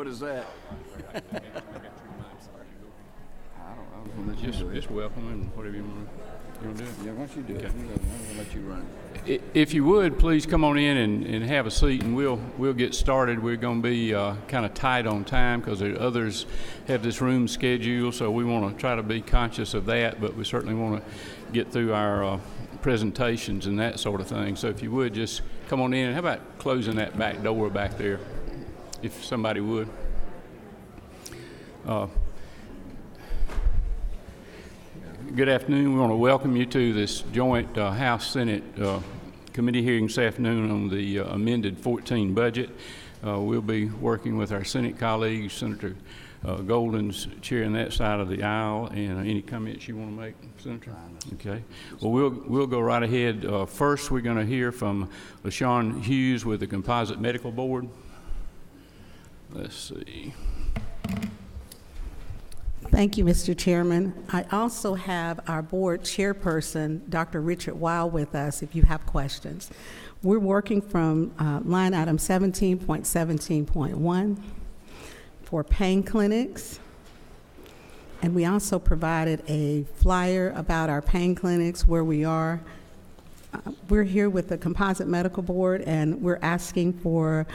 What is that? Just welcome and whatever you want to do. Yeah, once you do it, Okay. I'll let you run. If you would, please come on in and have a seat, and we'll get started. We're going to be kind of tight on time because others have this room scheduled, so we want to try to be conscious of that, but we certainly want to get through our presentations and that sort of thing. So if you would, just come on in. And how about closing that back door back there, if somebody would. Good afternoon. We want to welcome you to this joint House-Senate committee hearing this afternoon on the amended 14 budget. We'll be working with our Senate colleagues. Senator Golden's chairing that side of the aisle. And any comments you want to make, Senator? Okay. Well, we'll go right ahead. First, we're going to hear from LaShawn Hughes with the Composite Medical Board. Let's see. Thank you, Mr. Chairman. I also have our board chairperson, Dr. Richard Weil, with us if you have questions. We're working from line item 17.17.1 for pain clinics. And we also provided a flyer about our pain clinics, where we are. We're here with the Composite Medical Board, and we're asking for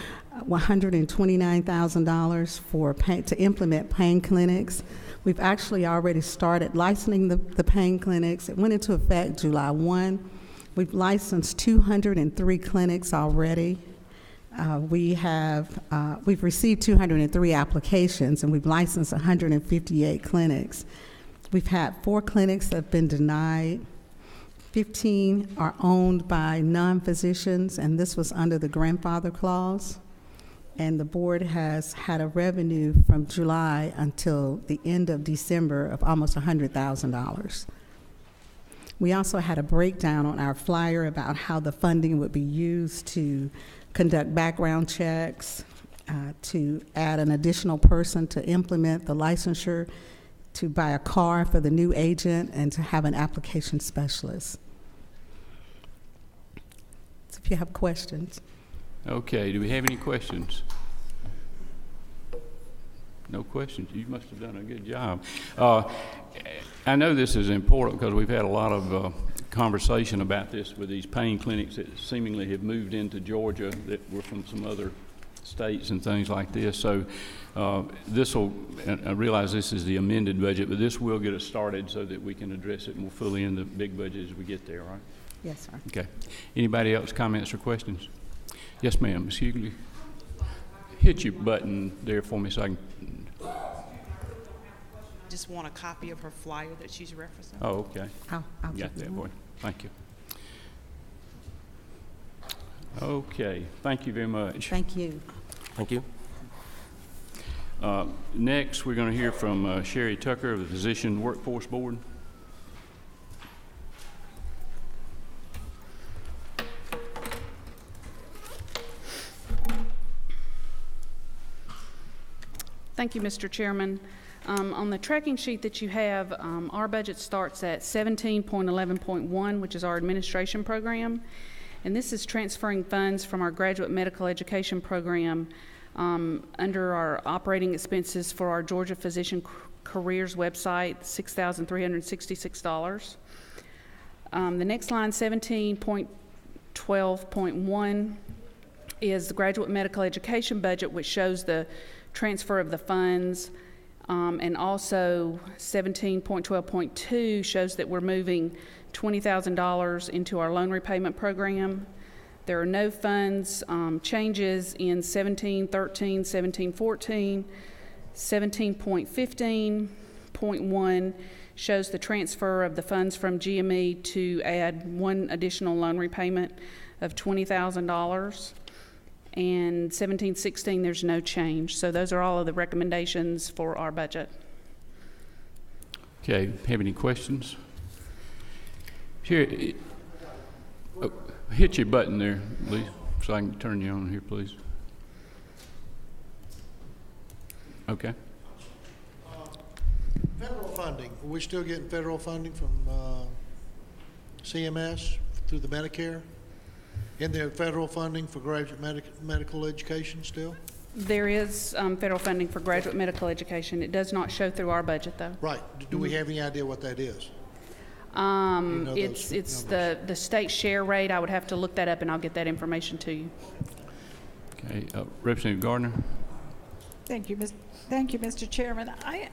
$129,000 to implement pain clinics. We've actually already started licensing the pain clinics. It went into effect July 1. We've licensed 203 clinics already. We've received 203 applications, and we've licensed 158 clinics. We've had 4 clinics that have been denied. 15 are owned by non-physicians, and this was under the grandfather clause. And the board has had a revenue from July until the end of December of almost $100,000. We also had a breakdown on our flyer about how the funding would be used to conduct background checks, to add an additional person to implement the licensure, to buy a car for the new agent, and to have an application specialist. So if you have questions. Okay, do we have any questions? No questions. You must have done a good job. I know this is important because we've had a lot of conversation about this with these pain clinics that seemingly have moved into Georgia that were from some other states and things like this. So this will, I realize this is the amended budget, but this will get us started so that we can address it more fully in the big budget as we get there, right? Yes, sir. Okay. Anybody else comments or questions? Yes, ma'am. Ms. Hughley. Hit your button there for me so I can. Just want a copy of her flyer that she's referencing. Oh, okay. I'll Got that, boy. Thank you. Okay. Thank you very much. Thank you. Thank you. Next, we're going to hear from Sherry Tucker of the Physician Workforce Board. Thank you, Mr. Chairman. On the tracking sheet that you have, our budget starts at 17.11.1, which is our administration program. And this is transferring funds from our graduate medical education program under our operating expenses for our Georgia Physician Careers website, $6,366. The next line, 17.12.1, is the graduate medical education budget, which shows the transfer of the funds, and also 17.12.2 shows that we're moving $20,000 into our loan repayment program. There are no funds changes in 17.13, 17.14. 17.15.1 shows the transfer of the funds from GME to add one additional loan repayment of $20,000. And 17.16, there's no change. So those are all of the recommendations for our budget. Okay, have any questions? Here, hit your button there, please, so I can turn you on here, please. Okay. Federal funding. Are we still getting federal funding from CMS through the Medicare? In there federal funding for graduate medical education still? There is federal funding for graduate medical education. It does not show through our budget, though. Right. Do we have any idea what that is? know It's those the state share rate. I would have to look that up, and I'll get that information to you. Okay, Representative Gardner. Thank you, Mr. Chairman. I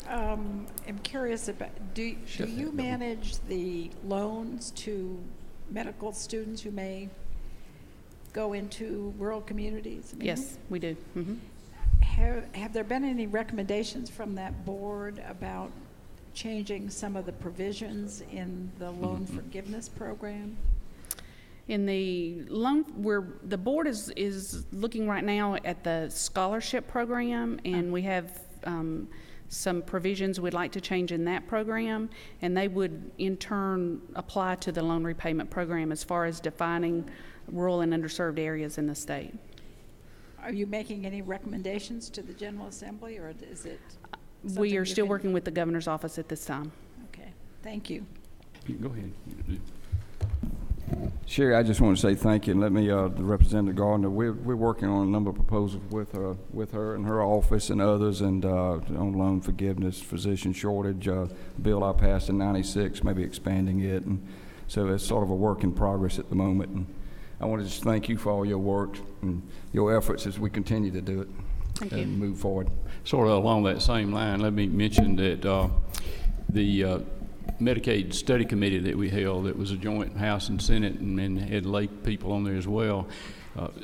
am curious about, do you manage the loans to medical students who may go into rural communities? Yes, we do. Mm-hmm. Have there been any recommendations from that board about changing some of the provisions in the loan forgiveness program? In the loan, the board is looking right now at the scholarship program, and we have some provisions we'd like to change in that program, and they would in turn apply to the loan repayment program as far as defining rural and underserved areas in the state. Are you making any recommendations to the General Assembly, or is it? We are still working with the governor's office at this time. Okay, thank you. Go ahead. Sherry, I just want to say thank you, and let me, the Representative Gardner, we're working on a number of proposals with her and her office and others, and on loan forgiveness, physician shortage, bill I passed in '96, maybe expanding it, and so it's sort of a work in progress at the moment. And I want to just thank you for all your work and your efforts as we continue to do it. Thank and you. move forward. Sort of along that same line, let me mention that the Medicaid study committee that we held, that was a joint House and Senate, and had lay people on there as well.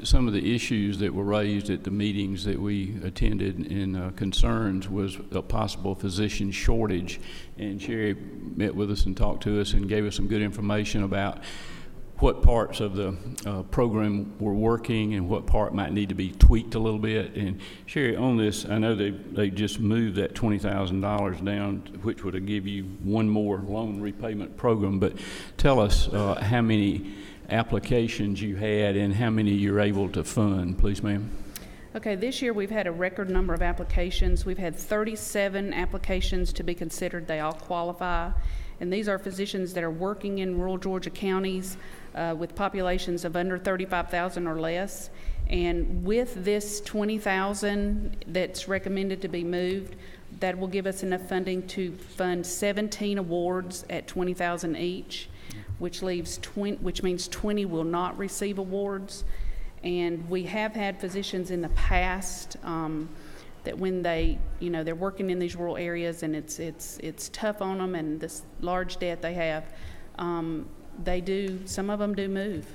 Some of the issues that were raised at the meetings that we attended and concerns was a possible physician shortage. And Sherry met with us and talked to us and gave us some good information about what parts of the program were working and what part might need to be tweaked a little bit. And Sherry, on this, I know they just moved that $20,000 down, which would give you one more loan repayment program. But tell us how many applications you had and how many you're able to fund, please, ma'am. Okay, this year we've had a record number of applications. We've had 37 applications to be considered. They all qualify. And these are physicians that are working in rural Georgia counties with populations of under 35,000 or less. And with this 20,000 that's recommended to be moved, that will give us enough funding to fund 17 awards at 20,000 each, which leaves which means 20 will not receive awards. And we have had physicians in the past that when they, they're working in these rural areas and it's tough on them, and this large debt they have, some of them do move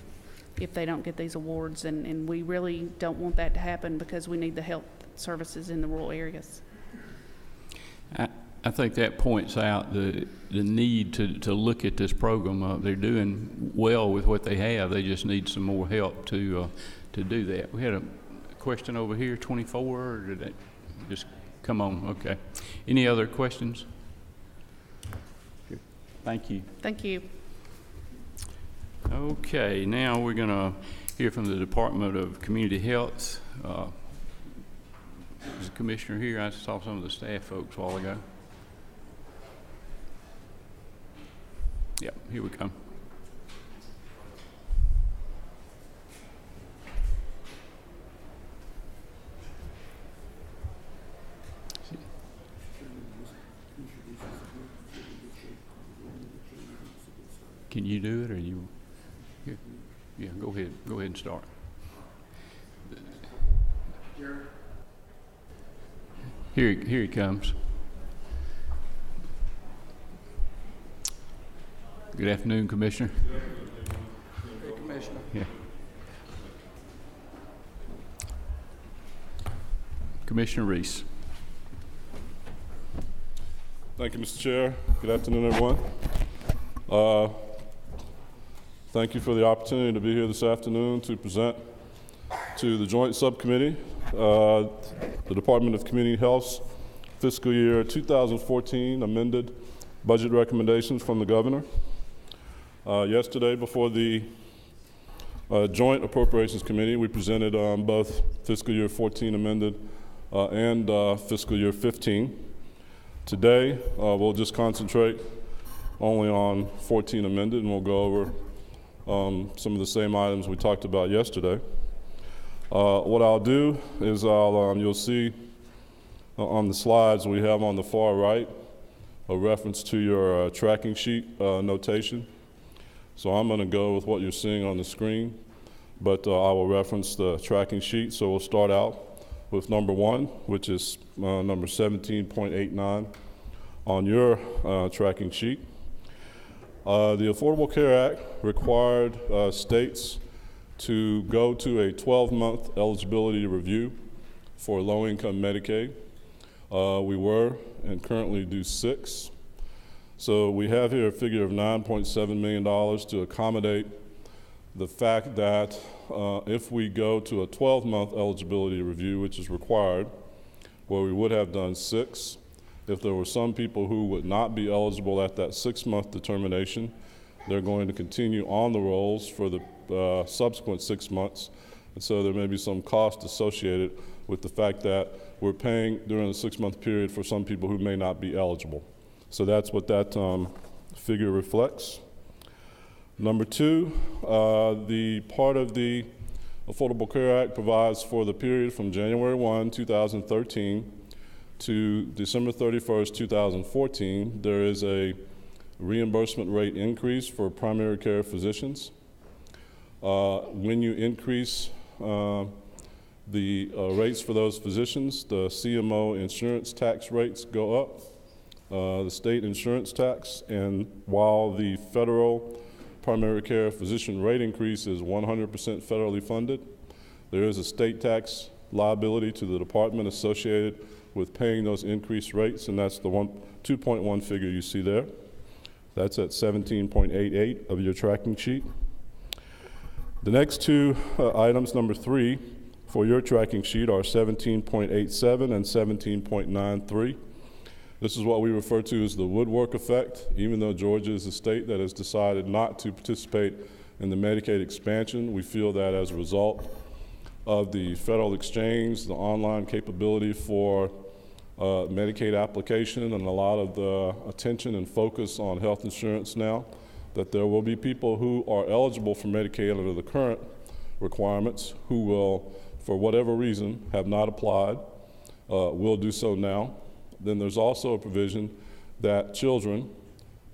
if they don't get these awards, and we really don't want that to happen because we need the health services in the rural areas. I think that points out the need to look at this program. They're doing well with what they have. They just need some more help to do that. We had a question over here, 24, or did that just come on? Okay. Any other questions? Thank you. Thank you. Okay, now we're going to hear from the Department of Community Health. Is the commissioner here? I saw some of the staff folks a while ago. Yep, here we come. Can you do it, or you? Here. Yeah, go ahead. Go ahead and start. Here he comes. Good afternoon, Commissioner. Hey, Commissioner. Yeah. Commissioner Reese. Thank you, Mr. Chair. Good afternoon, everyone. Thank you for the opportunity to be here this afternoon to present to the Joint Subcommittee the Department of Community Health's fiscal year 2014 amended budget recommendations from the Governor. Yesterday, before the Joint Appropriations Committee, we presented both fiscal year 14 amended and fiscal year 15. Today, we'll just concentrate only on 14 amended, and we'll go over some of the same items we talked about yesterday. What I'll do is you'll see on the slides we have on the far right a reference to your tracking sheet notation. So I'm going to go with what you're seeing on the screen, but I will reference the tracking sheet. So we'll start out with number 1, which is number 17.89 on your tracking sheet. The Affordable Care Act required states to go to a 12-month eligibility review for low-income Medicaid. We were and currently do 6. So we have here a figure of $9.7 million to accommodate the fact that if we go to a 12-month eligibility review, which is required, where we would have done 6, if there were some people who would not be eligible at that 6-month determination, they're going to continue on the rolls for the subsequent 6 months. And so there may be some cost associated with the fact that we're paying during the 6-month period for some people who may not be eligible. So that's what that figure reflects. Number 2, the part of the Affordable Care Act provides for the period from January 1, 2013 to December 31st, 2014, there is a reimbursement rate increase for primary care physicians. When you increase the rates for those physicians, the CMO insurance tax rates go up, the state insurance tax, and while the federal primary care physician rate increase is 100% federally funded, there is a state tax liability to the department associated with paying those increased rates, and that's the 2.1 figure you see there. That's at 17.88 of your tracking sheet. The next 2 items, number 3, for your tracking sheet are 17.87 and 17.93. This is what we refer to as the woodwork effect. Even though Georgia is a state that has decided not to participate in the Medicaid expansion, we feel that as a result of the federal exchange, the online capability for Medicaid application, and a lot of the attention and focus on health insurance now, that there will be people who are eligible for Medicaid under the current requirements who will, for whatever reason, have not applied, will do so now. Then there's also a provision that children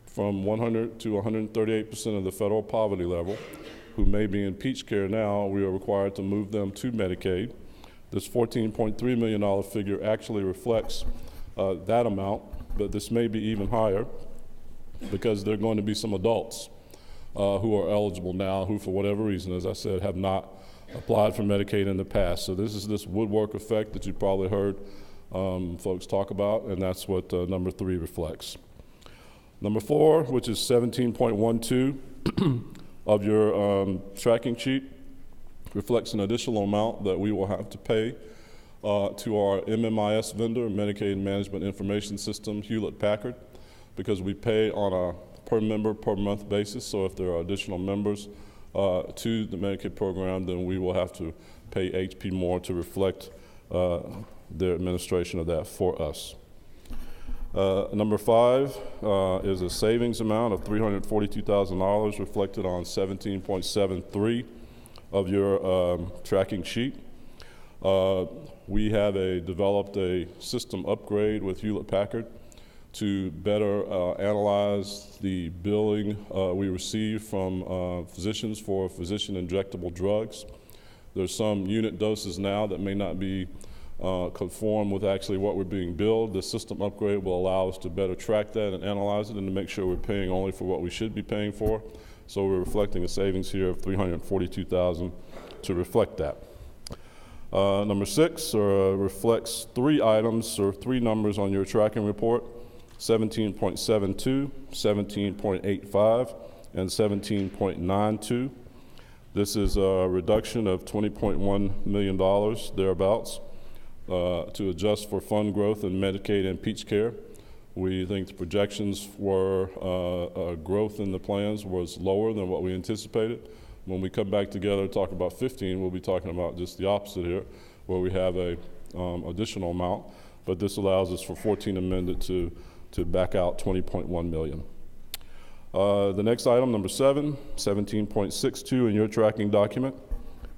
from 100 to 138% of the federal poverty level who may be in peach care now, we are required to move them to Medicaid. This $14.3 million figure actually reflects that amount, but this may be even higher because there are going to be some adults who are eligible now who, for whatever reason, as I said, have not applied for Medicaid in the past. So this is this woodwork effect that you probably heard folks talk about, and that's what number 3 reflects. Number 4, which is 17.12 of your tracking sheet, reflects an additional amount that we will have to pay to our MMIS vendor, Medicaid Management Information System, Hewlett-Packard, because we pay on a per member per month basis. So if there are additional members to the Medicaid program, then we will have to pay HP more to reflect their administration of that for us. Number 5 is a savings amount of $342,000 reflected on 17.73 of your tracking sheet. We have developed a system upgrade with Hewlett-Packard to better analyze the billing we receive from physicians for physician injectable drugs. There's some unit doses now that may not be conform with actually what we're being billed. The system upgrade will allow us to better track that and analyze it and to make sure we're paying only for what we should be paying for. So we're reflecting a savings here of $342,000 to reflect that. Number 6 reflects 3 items or 3 numbers on your tracking report: 17.72, 17.85, and 17.92. This is a reduction of $20.1 million thereabouts to adjust for fund growth in Medicaid and Peach Care. We think the projections were growth in the plans was lower than what we anticipated. When we come back together to talk about 15, we'll be talking about just the opposite here, where we have a additional amount, but this allows us for 14 amended to back out $20.1 million. The next item, number 7, 17.62 in your tracking document,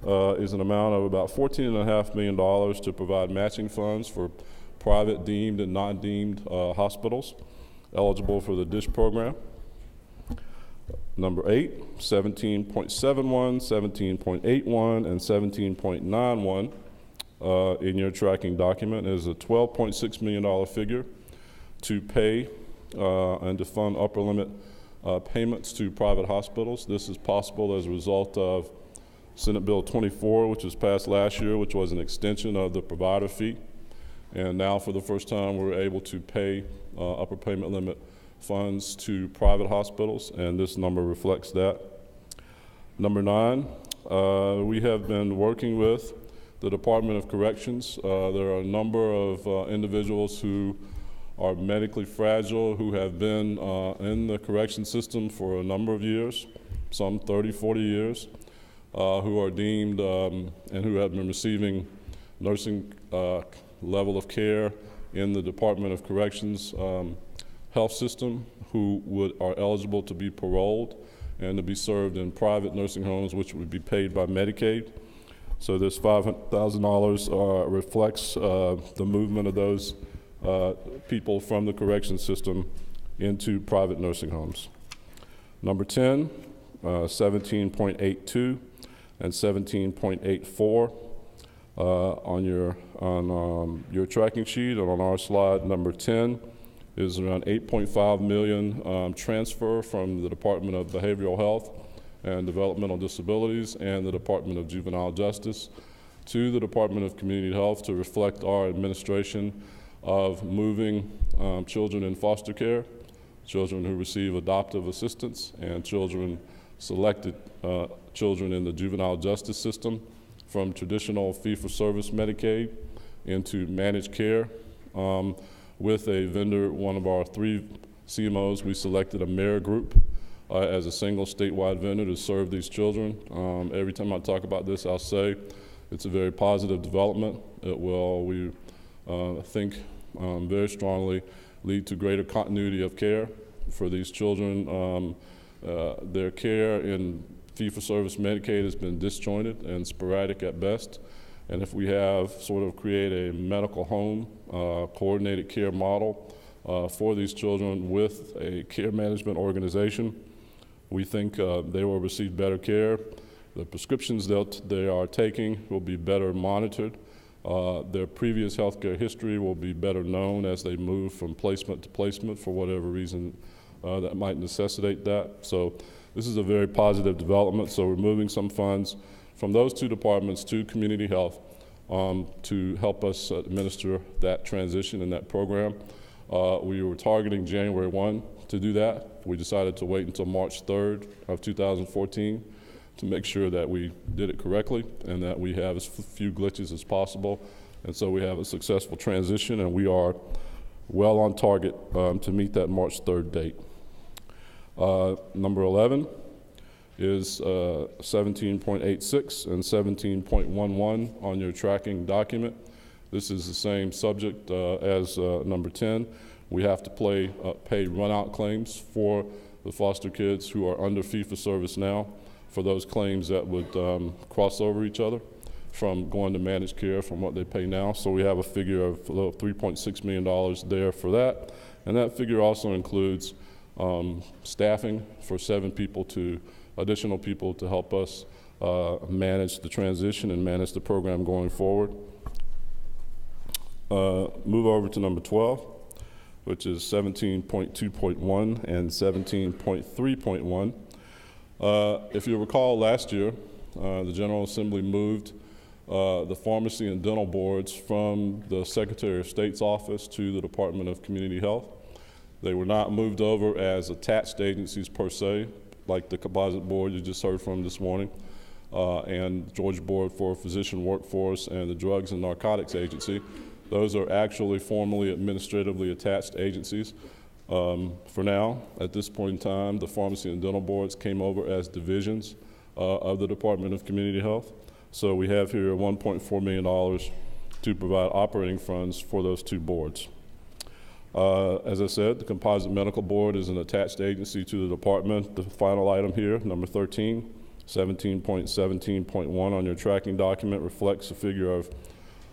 is an amount of about $14.5 million to provide matching funds for private deemed and non-deemed hospitals eligible for the DISH program. Number 8, 17.71, 17.81, and 17.91 in your tracking document is a $12.6 million figure to pay and to fund upper limit payments to private hospitals. This is possible as a result of Senate Bill 24, which was passed last year, which was an extension of the provider fee. And now for the first time, we're able to pay upper payment limit funds to private hospitals, and this number reflects that. Number 9, we have been working with the Department of Corrections. There are a number of individuals who are medically fragile, who have been in the correction system for a number of years, some 30, 40 years, who are deemed and who have been receiving nursing level of care in the Department of Corrections health system, who are eligible to be paroled and to be served in private nursing homes, which would be paid by Medicaid. So this $500,000 reflects the movement of those people from the correction system into private nursing homes. Number 10, 17.82 and 17.84 on your tracking sheet, and on our slide, number 10 is around $8.5 million transfer from the Department of Behavioral Health and Developmental Disabilities and the Department of Juvenile Justice to the Department of Community Health to reflect our administration of moving children in foster care, children who receive adoptive assistance, and selected children in the juvenile justice system from traditional fee-for-service Medicaid into managed care. With a vendor, one of our 3 CMOs, we selected a Mayor Group as a single statewide vendor to serve these children. Every time I talk about this, I'll say it's a very positive development. It will, we think, very strongly lead to greater continuity of care for these children. Their care in fee-for-service Medicaid has been disjointed and sporadic at best. And if we have sort of create a medical home coordinated care model for these children with a care management organization, we think they will receive better care. The prescriptions that they are taking will be better monitored. Their previous healthcare history will be better known as they move from placement to placement for whatever reason that might necessitate that. So this is a very positive development. So we're moving some funds from those 2 departments to community health to help us administer that transition in that program. We were targeting January 1 to do that. We decided to wait until March 3rd of 2014 to make sure that we did it correctly and that we have as few glitches as possible. And so we have a successful transition, and we are well on target to meet that March 3rd date. Number 11 is 17.86 and 17.11 on your tracking document. This is the same subject as number 10. We have to pay run-out claims for the foster kids who are under fee-for-service now for those claims that would cross over each other from going to managed care from what they pay now. So we have a figure of $3.6 million there for that. And that figure also includes staffing for 7 additional people to help us manage the transition and manage the program going forward. Move over to number 12, which is 17.2.1 and 17.3.1. If you recall, last year, the General Assembly moved the pharmacy and dental boards from the Secretary of State's office to the Department of Community Health. They were not moved over as attached agencies per se, like the composite board you just heard from this morning, and Georgia Board for Physician Workforce and the Drugs and Narcotics Agency. Those are actually formally administratively attached agencies. For now, at this point in time, the pharmacy and dental boards came over as divisions of the Department of Community Health. So we have here $1.4 million to provide operating funds for those 2 boards. As I said, the Composite Medical Board is an attached agency to the department. The final item here, number 13, 17.17.1 on your tracking document reflects a figure of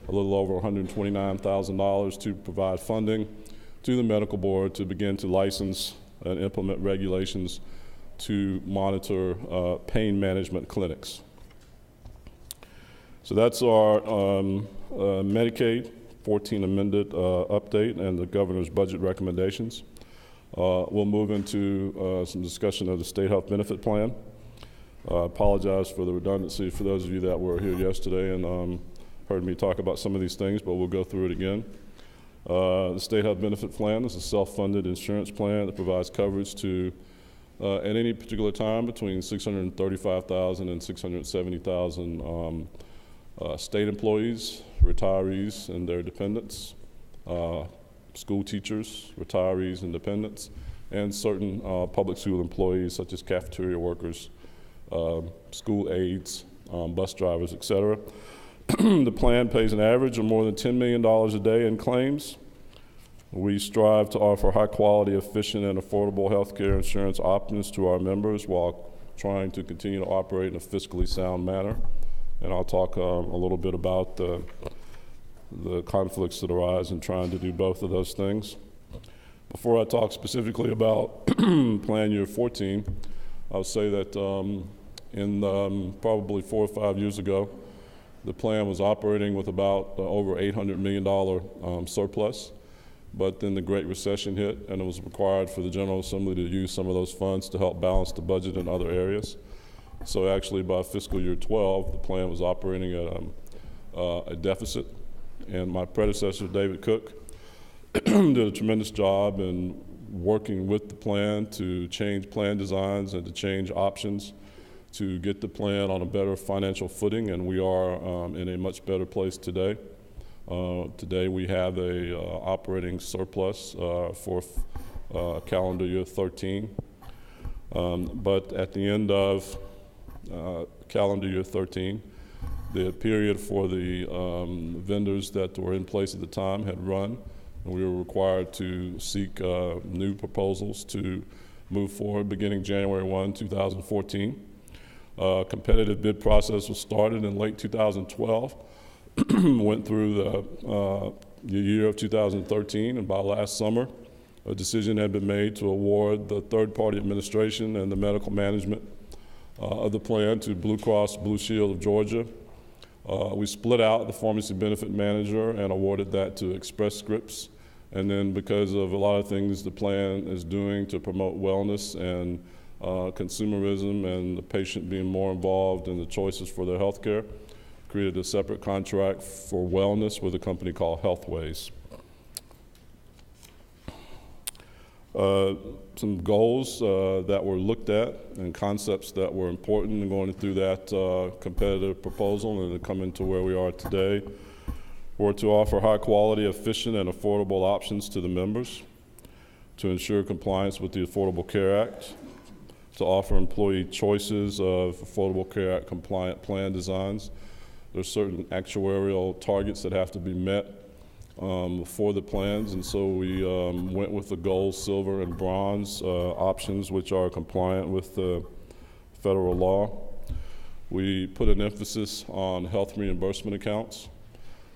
a little over $129,000 to provide funding to the medical board to begin to license and implement regulations to monitor pain management clinics. So that's our Medicaid 14 amended update and the governor's budget recommendations. We'll move into some discussion of the state health benefit plan. I apologize for the redundancy for those of you that were here yesterday and heard me talk about some of these things, but we'll go through it again. The state health benefit plan is a self-funded insurance plan that provides coverage to, at any particular time, between 635,000 and 670,000 state employees, retirees, and their dependents, school teachers, retirees, and dependents, and certain public school employees such as cafeteria workers, school aides, bus drivers, etc. The plan pays an average of more than $10 million a day in claims. We strive to offer high quality, efficient, and affordable health care insurance options to our members while trying to continue to operate in a fiscally sound manner. And I'll talk a little bit about the conflicts that arise in trying to do both of those things. Before I talk specifically about Plan Year 14, I'll say that probably 4 or 5 years ago, the plan was operating with about over $800 million surplus, but then the Great Recession hit and it was required for the General Assembly to use some of those funds to help balance the budget in other areas. So actually by fiscal year 12, the plan was operating at a deficit, and my predecessor, David Cook, did a tremendous job in working with the plan to change plan designs and to change options to get the plan on a better financial footing, and we are in a much better place today. Today we have a operating surplus for calendar year 13, but at the end of calendar year 13, the period for the vendors that were in place at the time had run, and we were required to seek new proposals to move forward beginning January 1, 2014. Competitive bid process was started in late 2012, went through the year of 2013, and by last summer, a decision had been made to award the third-party administration and the medical management of the plan to Blue Cross Blue Shield of Georgia. We split out the pharmacy benefit manager and awarded that to Express Scripts. And then because of a lot of things the plan is doing to promote wellness and consumerism and the patient being more involved in the choices for their health care, created a separate contract for wellness with a company called Healthways. Some goals that were looked at and concepts that were important in going through that competitive proposal and to come into where we are today were to offer high quality, efficient, and affordable options to the members, to ensure compliance with the Affordable Care Act, to offer employee choices of Affordable Care Act compliant plan designs. There's certain actuarial targets that have to be met for the plans, and so we went with the gold, silver, and bronze options, which are compliant with the federal law. We put an emphasis on health reimbursement accounts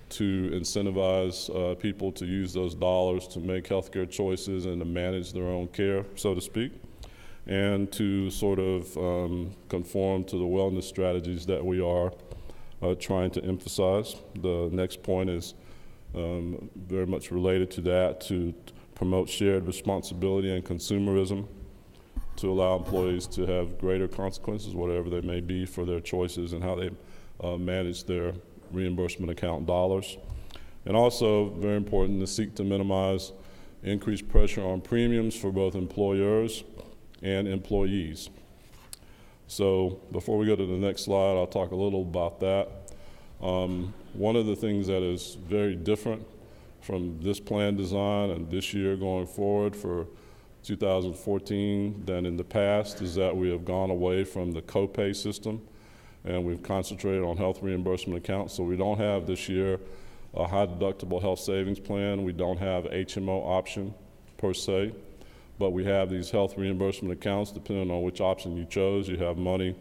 to incentivize people to use those dollars to make healthcare choices and to manage their own care, so to speak, and to sort of conform to the wellness strategies that we are trying to emphasize. The next point is very much related to that, to promote shared responsibility and consumerism, to allow employees to have greater consequences, whatever they may be, for their choices and how they manage their reimbursement account dollars. And also, very important, to seek to minimize increased pressure on premiums for both employers and employees. So before we go to the next slide, I'll talk a little about that. One of the things that is very different from this plan design and this year going forward for 2014 than in the past is that we have gone away from the copay system and we've concentrated on health reimbursement accounts. So we don't have this year a high deductible health savings plan. We don't have HMO option per se, but we have these health reimbursement accounts. Depending on which option you chose, you have money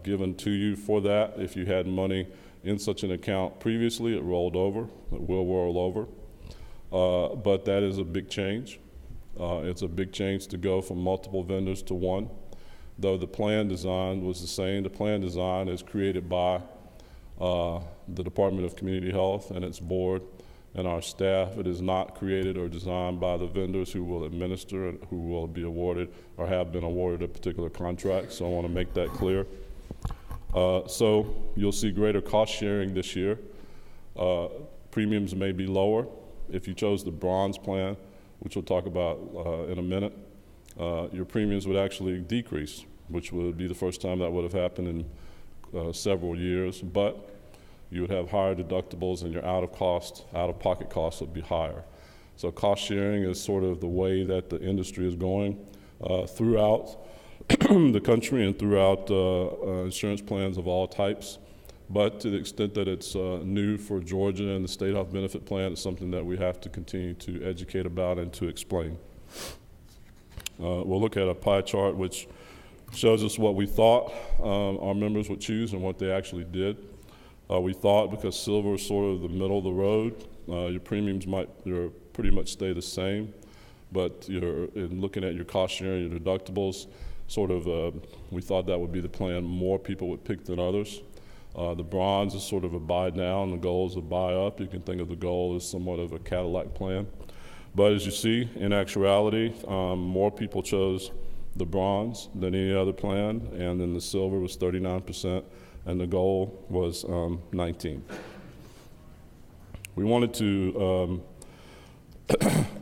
given to you for that. If you had money in such an account previously, it rolled over. It will roll over. But that is a big change. It's a big change to go from multiple vendors to one. Though the plan design was the same, the plan design is created by the Department of Community Health and its board and our staff. It is not created or designed by the vendors who will administer and who will be awarded or have been awarded a particular contract. So I want to make that clear. So you'll see greater cost sharing this year. Premiums may be lower. If you chose the bronze plan, which we'll talk about in a minute, your premiums would actually decrease, which would be the first time that would have happened in several years, but you would have higher deductibles and your out-of-pocket costs would be higher. So cost sharing is sort of the way that the industry is going throughout the country and throughout insurance plans of all types. But to the extent that it's new for Georgia and the state health benefit plan, it's something that we have to continue to educate about and to explain. We'll look at a pie chart which shows us what we thought our members would choose and what they actually did. We thought, because silver is sort of the middle of the road, your premiums might pretty much stay the same, but in looking at your cost sharing, your deductibles, sort of we thought that would be the plan more people would pick than others. The bronze is sort of a buy down, the goal is a buy up. You can think of the goal as somewhat of a Cadillac plan. But as you see, in actuality, more people chose the bronze than any other plan, and then the silver was 39%, and the gold was 19%. We wanted to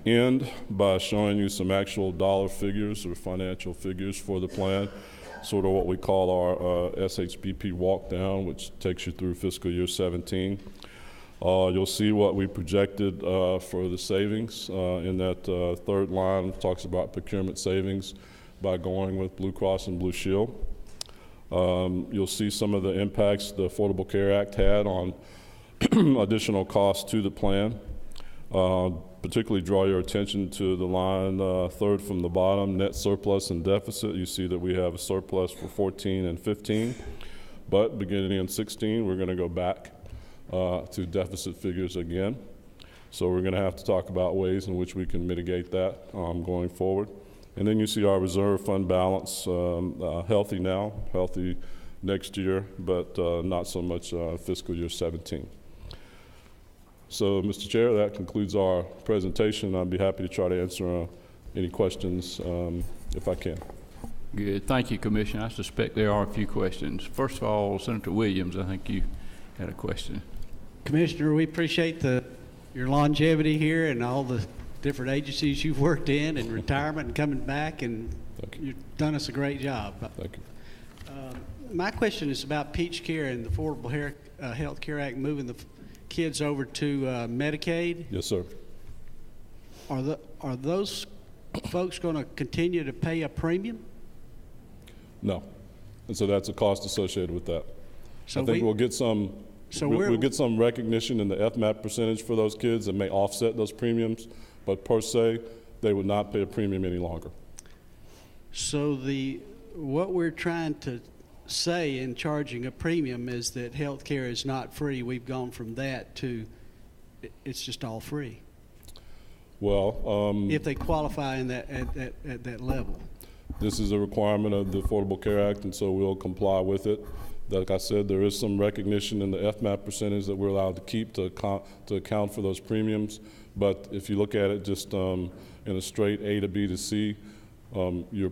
end by showing you some actual dollar figures or financial figures for the plan, sort of what we call our SHBP walk down, which takes you through fiscal year 17. You'll see what we projected for the savings in that third line. Talks about procurement savings by going with Blue Cross and Blue Shield. You'll see some of the impacts the Affordable Care Act had on additional costs to the plan. Particularly draw your attention to the line third from the bottom, net surplus and deficit. You see that we have a surplus for 14 and 15, but beginning in 16, we're going to go back to deficit figures again. So we're going to have to talk about ways in which we can mitigate that going forward. And then you see our reserve fund balance, healthy now, healthy next year, but not so much fiscal year 17. So, Mr. Chair, that concludes our presentation. I'd be happy to try to answer any questions if I can. Good. Thank you, Commissioner. I suspect there are a few questions. First of all, Senator Williams, I think you had a question. Commissioner, we appreciate your longevity here and all the different agencies you've worked in and retirement and coming back, and you've done us a great job. Thank you. My question is about Peach Care and the Affordable Health Care Act moving the kids over to Medicaid. Yes, sir. Are those folks going to continue to pay a premium? No, and so that's a cost associated with that. So I think we'll get some. So we'll get some recognition in the FMAP percentage for those kids that may offset those premiums, but per se, they would not pay a premium any longer. So what we're trying to say in charging a premium is that health care is not free. We've gone from that to it's just all free. Well, if they qualify in at that level. This is a requirement of the Affordable Care Act, and so we'll comply with it. Like I said, there is some recognition in the FMAP percentage that we're allowed to keep to account for those premiums. But if you look at it just in a straight A to B to C, you're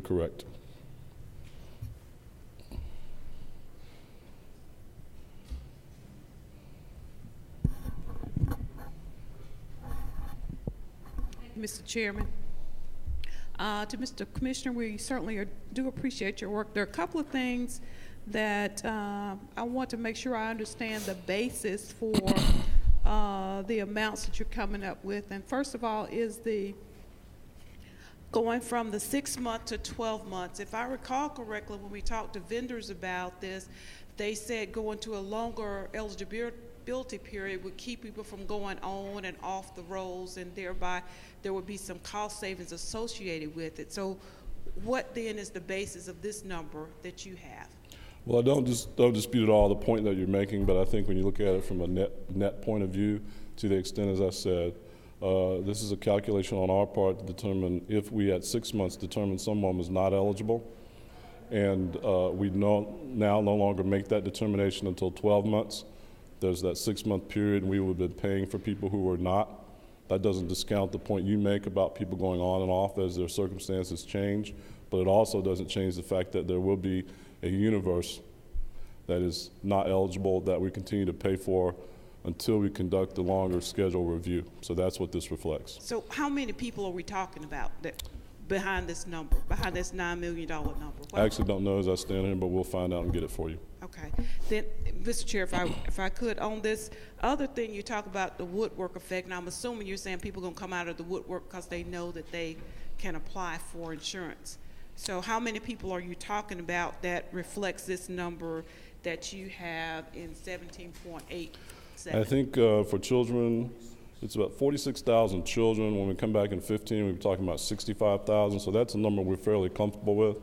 correct. Mr. Chairman. To Mr. Commissioner, we certainly do appreciate your work. There are a couple of things that I want to make sure I understand the basis for the amounts that you're coming up with. And first of all is the going from the 6 month to 12 months. If I recall correctly, when we talked to vendors about this, they said going to a longer eligibility period would keep people from going on and off the rolls, and thereby there would be some cost savings associated with it. So what then is the basis of this number that you have? Well, I don't dispute at all the point that you're making, but I think when you look at it from a net point of view, to the extent, as I said, this is a calculation on our part to determine if we at 6 months determine someone was not eligible, and we now no longer make that determination until 12 months. There's that 6-month period, and we would have been paying for people who were not. That doesn't discount the point you make about people going on and off as their circumstances change, but it also doesn't change the fact that there will be a universe that is not eligible that we continue to pay for until we conduct the longer schedule review. So that's what this reflects. So how many people are we talking about that behind this number, behind this $9 million number? I actually don't know as I stand here, but we'll find out and get it for you. Okay. Then, Mr. Chair, if I could, on this other thing, you talk about the woodwork effect, and I'm assuming you're saying people are going to come out of the woodwork because they know that they can apply for insurance. So how many people are you talking about that reflects this number that you have in 17.87? I think for children, it's about 46,000 children. When we come back in 15, we'll be talking about 65,000. So that's a number we're fairly comfortable with.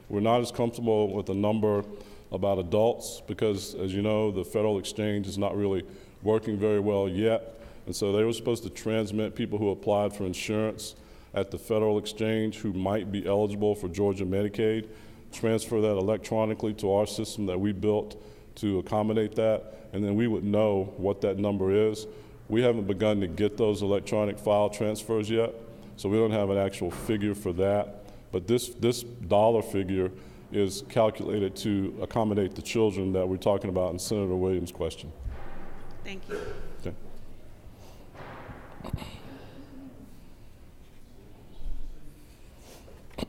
We're not as comfortable with the number about adults because, as you know, the federal exchange is not really working very well yet. And so they were supposed to transmit people who applied for insurance at the federal exchange who might be eligible for Georgia Medicaid, transfer that electronically to our system that we built to accommodate that, and then we would know what that number is. We haven't begun to get those electronic file transfers yet, so we don't have an actual figure for that. But this dollar figure is calculated to accommodate the children that we're talking about in Senator Williams' question. Thank you. Okay.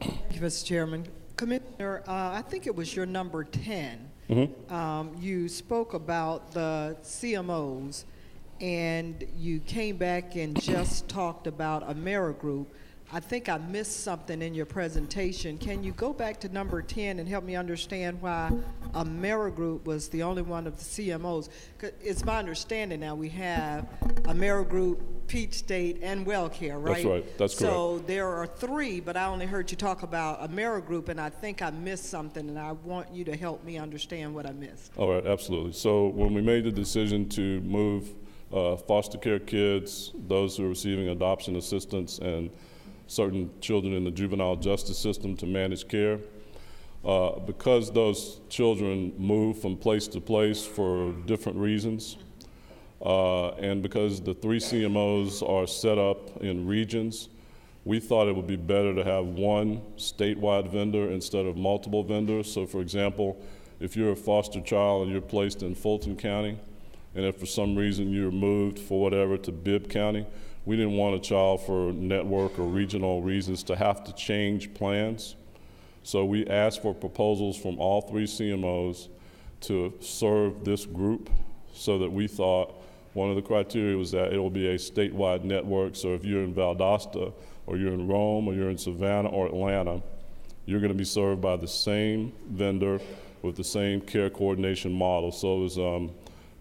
Thank you, Mr. Chairman. Commissioner, I think it was your number 10. You spoke about the CMOs, and you came back and just talked about AmeriGroup. I think I missed something in your presentation. Can you go back to number 10 and help me understand why AmeriGroup was the only one of the CMOs? 'Cause it's my understanding now we have AmeriGroup, Peach State, and WellCare, right? That's right. That's correct. So there are 3, but I only heard you talk about AmeriGroup, and I think I missed something, and I want you to help me understand what I missed. All right, absolutely. So when we made the decision to move foster care kids, those who are receiving adoption assistance, and certain children in the juvenile justice system to managed care, because those children move from place to place for different reasons, and because the 3 CMOs are set up in regions, we thought it would be better to have one statewide vendor instead of multiple vendors. So for example, if you're a foster child and you're placed in Fulton County, and if for some reason you're moved for whatever to Bibb County, we didn't want a child for network or regional reasons to have to change plans. So we asked for proposals from all 3 CMOs to serve this group, so that we thought one of the criteria was that it will be a statewide network. So if you're in Valdosta, or you're in Rome, or you're in Savannah or Atlanta, you're going to be served by the same vendor with the same care coordination model. So it was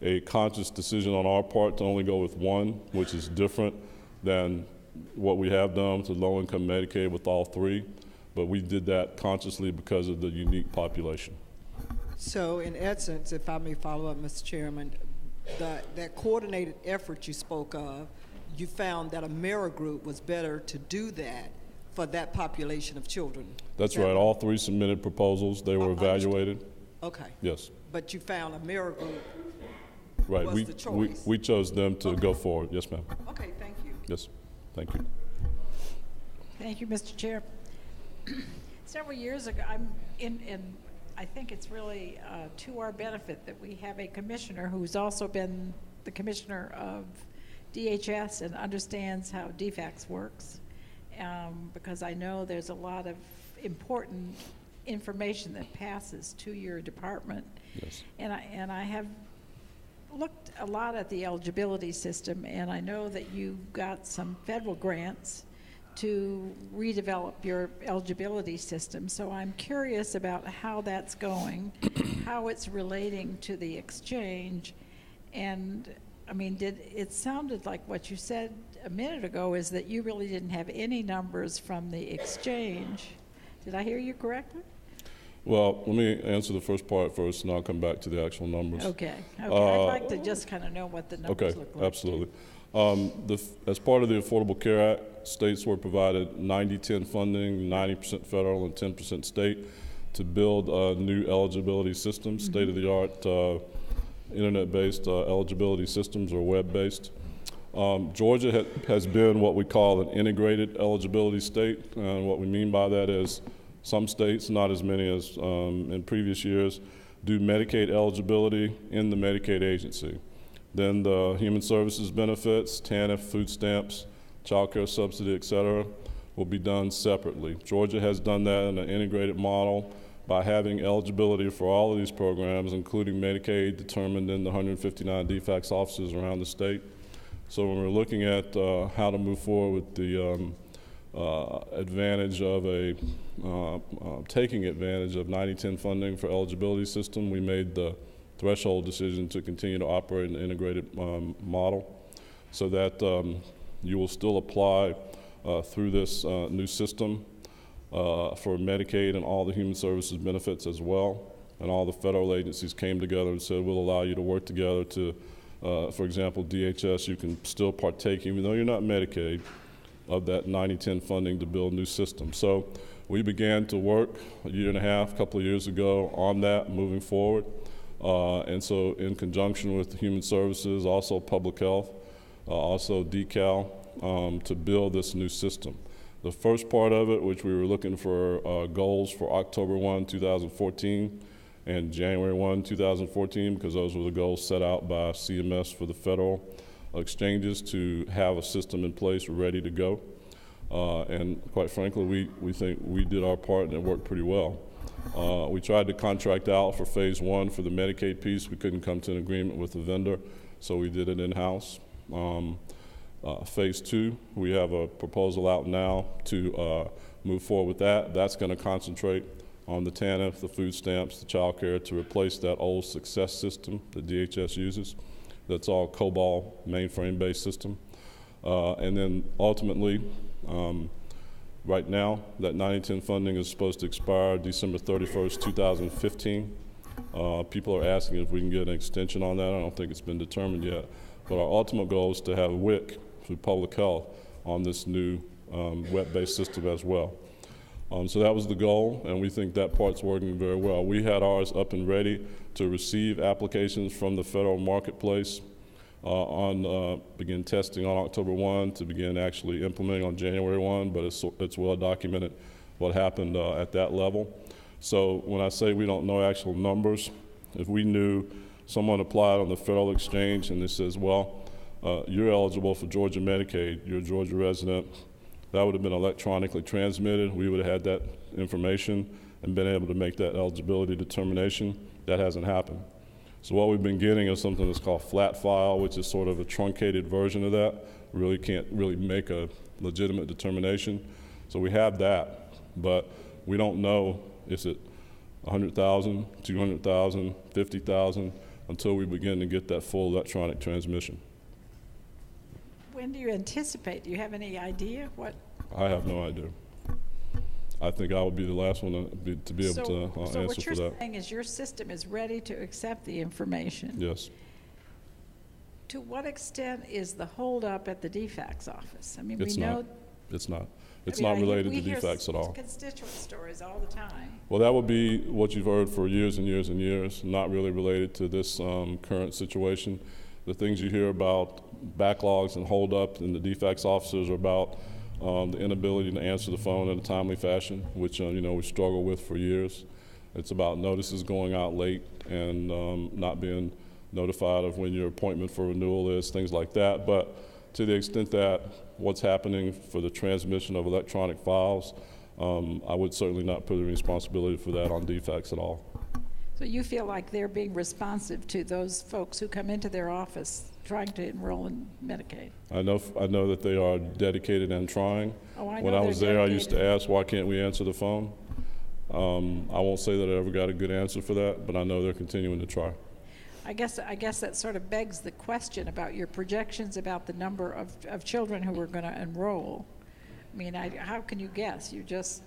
a conscious decision on our part to only go with one, which is different than what we have done to low-income Medicaid with all 3, but we did that consciously because of the unique population. So in essence, if I may follow up, Mr. Chairman, that coordinated effort you spoke of, you found that AmeriGroup was better to do that for that population of children. That's right. All 3 submitted proposals. They were evaluated. Okay. Yes. But you found AmeriGroup right. was the choice. We chose them to go forward. Yes, ma'am. Okay, thank you. Yes, thank you. Thank you, Mr. Chair. Several years ago, I think it's really to our benefit that we have a commissioner who's also been the commissioner of DHS and understands how DFACS works, because I know there's a lot of important information that passes to your department. Yes. And I have looked a lot at the eligibility system, and I know that you got some federal grants to redevelop your eligibility system. So I'm curious about how that's going, how it's relating to the exchange, and I mean, it sounded like what you said a minute ago is that you really didn't have any numbers from the exchange Did I hear you correctly? Well, let me answer the first part first, and I'll come back to the actual numbers. Okay. I'd like to just kind of know what the numbers look like. Absolutely. As part of the Affordable Care Act, states were provided 90-10 funding, 90% federal and 10% state, to build new eligibility systems, state-of-the-art internet-based eligibility systems or web-based. Georgia has been what we call an integrated eligibility state, and what we mean by that is some states, not as many as in previous years, do Medicaid eligibility in the Medicaid agency. Then the human services benefits, TANF, food stamps, child care subsidy, et cetera, will be done separately. Georgia has done that in an integrated model by having eligibility for all of these programs, including Medicaid, determined in the 159 DFACS offices around the state. So when we're looking at how to move forward with the advantage of taking advantage of 90-10 funding for eligibility system, we made the threshold decision to continue to operate an integrated model so that you will still apply through this new system for Medicaid and all the human services benefits as well. And all the federal agencies came together and said, we'll allow you to work together to, for example, DHS, you can still partake, even though you're not Medicaid, of that 90-10 funding to build new systems. So we began to work a year and a half, a couple of years ago on that, moving forward. And so in conjunction with Human Services, also Public Health, also DECAL, to build this new system. The first part of it, which we were looking for goals for October 1, 2014 and January 1, 2014, because those were the goals set out by CMS for the federal exchanges to have a system in place ready to go. And quite frankly, we think we did our part and it worked pretty well. We tried to contract out for phase 1 for the Medicaid piece. We couldn't come to an agreement with the vendor, so we did it in-house. Phase 2, we have a proposal out now to move forward with that. That's going to concentrate on the TANF, the food stamps, the child care, to replace that old success system that DHS uses. That's all COBOL mainframe-based system. And then ultimately, right now, that 90-10 funding is supposed to expire December 31st, 2015. People are asking if we can get an extension on that. I don't think it's been determined yet. But our ultimate goal is to have WIC through Public Health on this new web-based system as well. So that was the goal, and we think that part's working very well. We had ours up and ready to receive applications from the federal marketplace begin testing on October 1 to begin actually implementing on January 1, but it's well documented what happened at that level. So when I say we don't know actual numbers, if we knew someone applied on the federal exchange and it says, well, you're eligible for Georgia Medicaid, you're a Georgia resident, that would have been electronically transmitted. We would have had that information and been able to make that eligibility determination. That hasn't happened. So what we've been getting is something that's called flat file, which is sort of a truncated version of that. Really can't really make a legitimate determination. So we have that, but we don't know, is it 100,000, 200,000, 50,000, until we begin to get that full electronic transmission. When do you anticipate? Do you have any idea what? I have no idea. I think I would be the last one to be able to answer for that. So what you're saying is your system is ready to accept the information? Yes. To what extent is the holdup at the DFACS office? I mean, It's we know. not. It's not. It's not related to DFACS at all. We hear constituent stories all the time. Well, that would be what you've heard for years and years and years, not really related to this current situation. The things you hear about backlogs and holdup in the DFACS officers are about the inability to answer the phone in a timely fashion, which we struggle with for years. It's about notices going out late and not being notified of when your appointment for renewal is, things like that. But to the extent that what's happening for the transmission of electronic files, I would certainly not put any responsibility for that on DFACS at all. So you feel like they're being responsive to those folks who come into their office trying to enroll in Medicaid? I know that they are dedicated and trying. Oh, I know. When I was there, dedicated. I used to ask, why can't we answer the phone? I won't say that I ever got a good answer for that, but I know they're continuing to try. I guess that sort of begs the question about your projections about the number of children who are going to enroll. I mean, how can you guess? You just...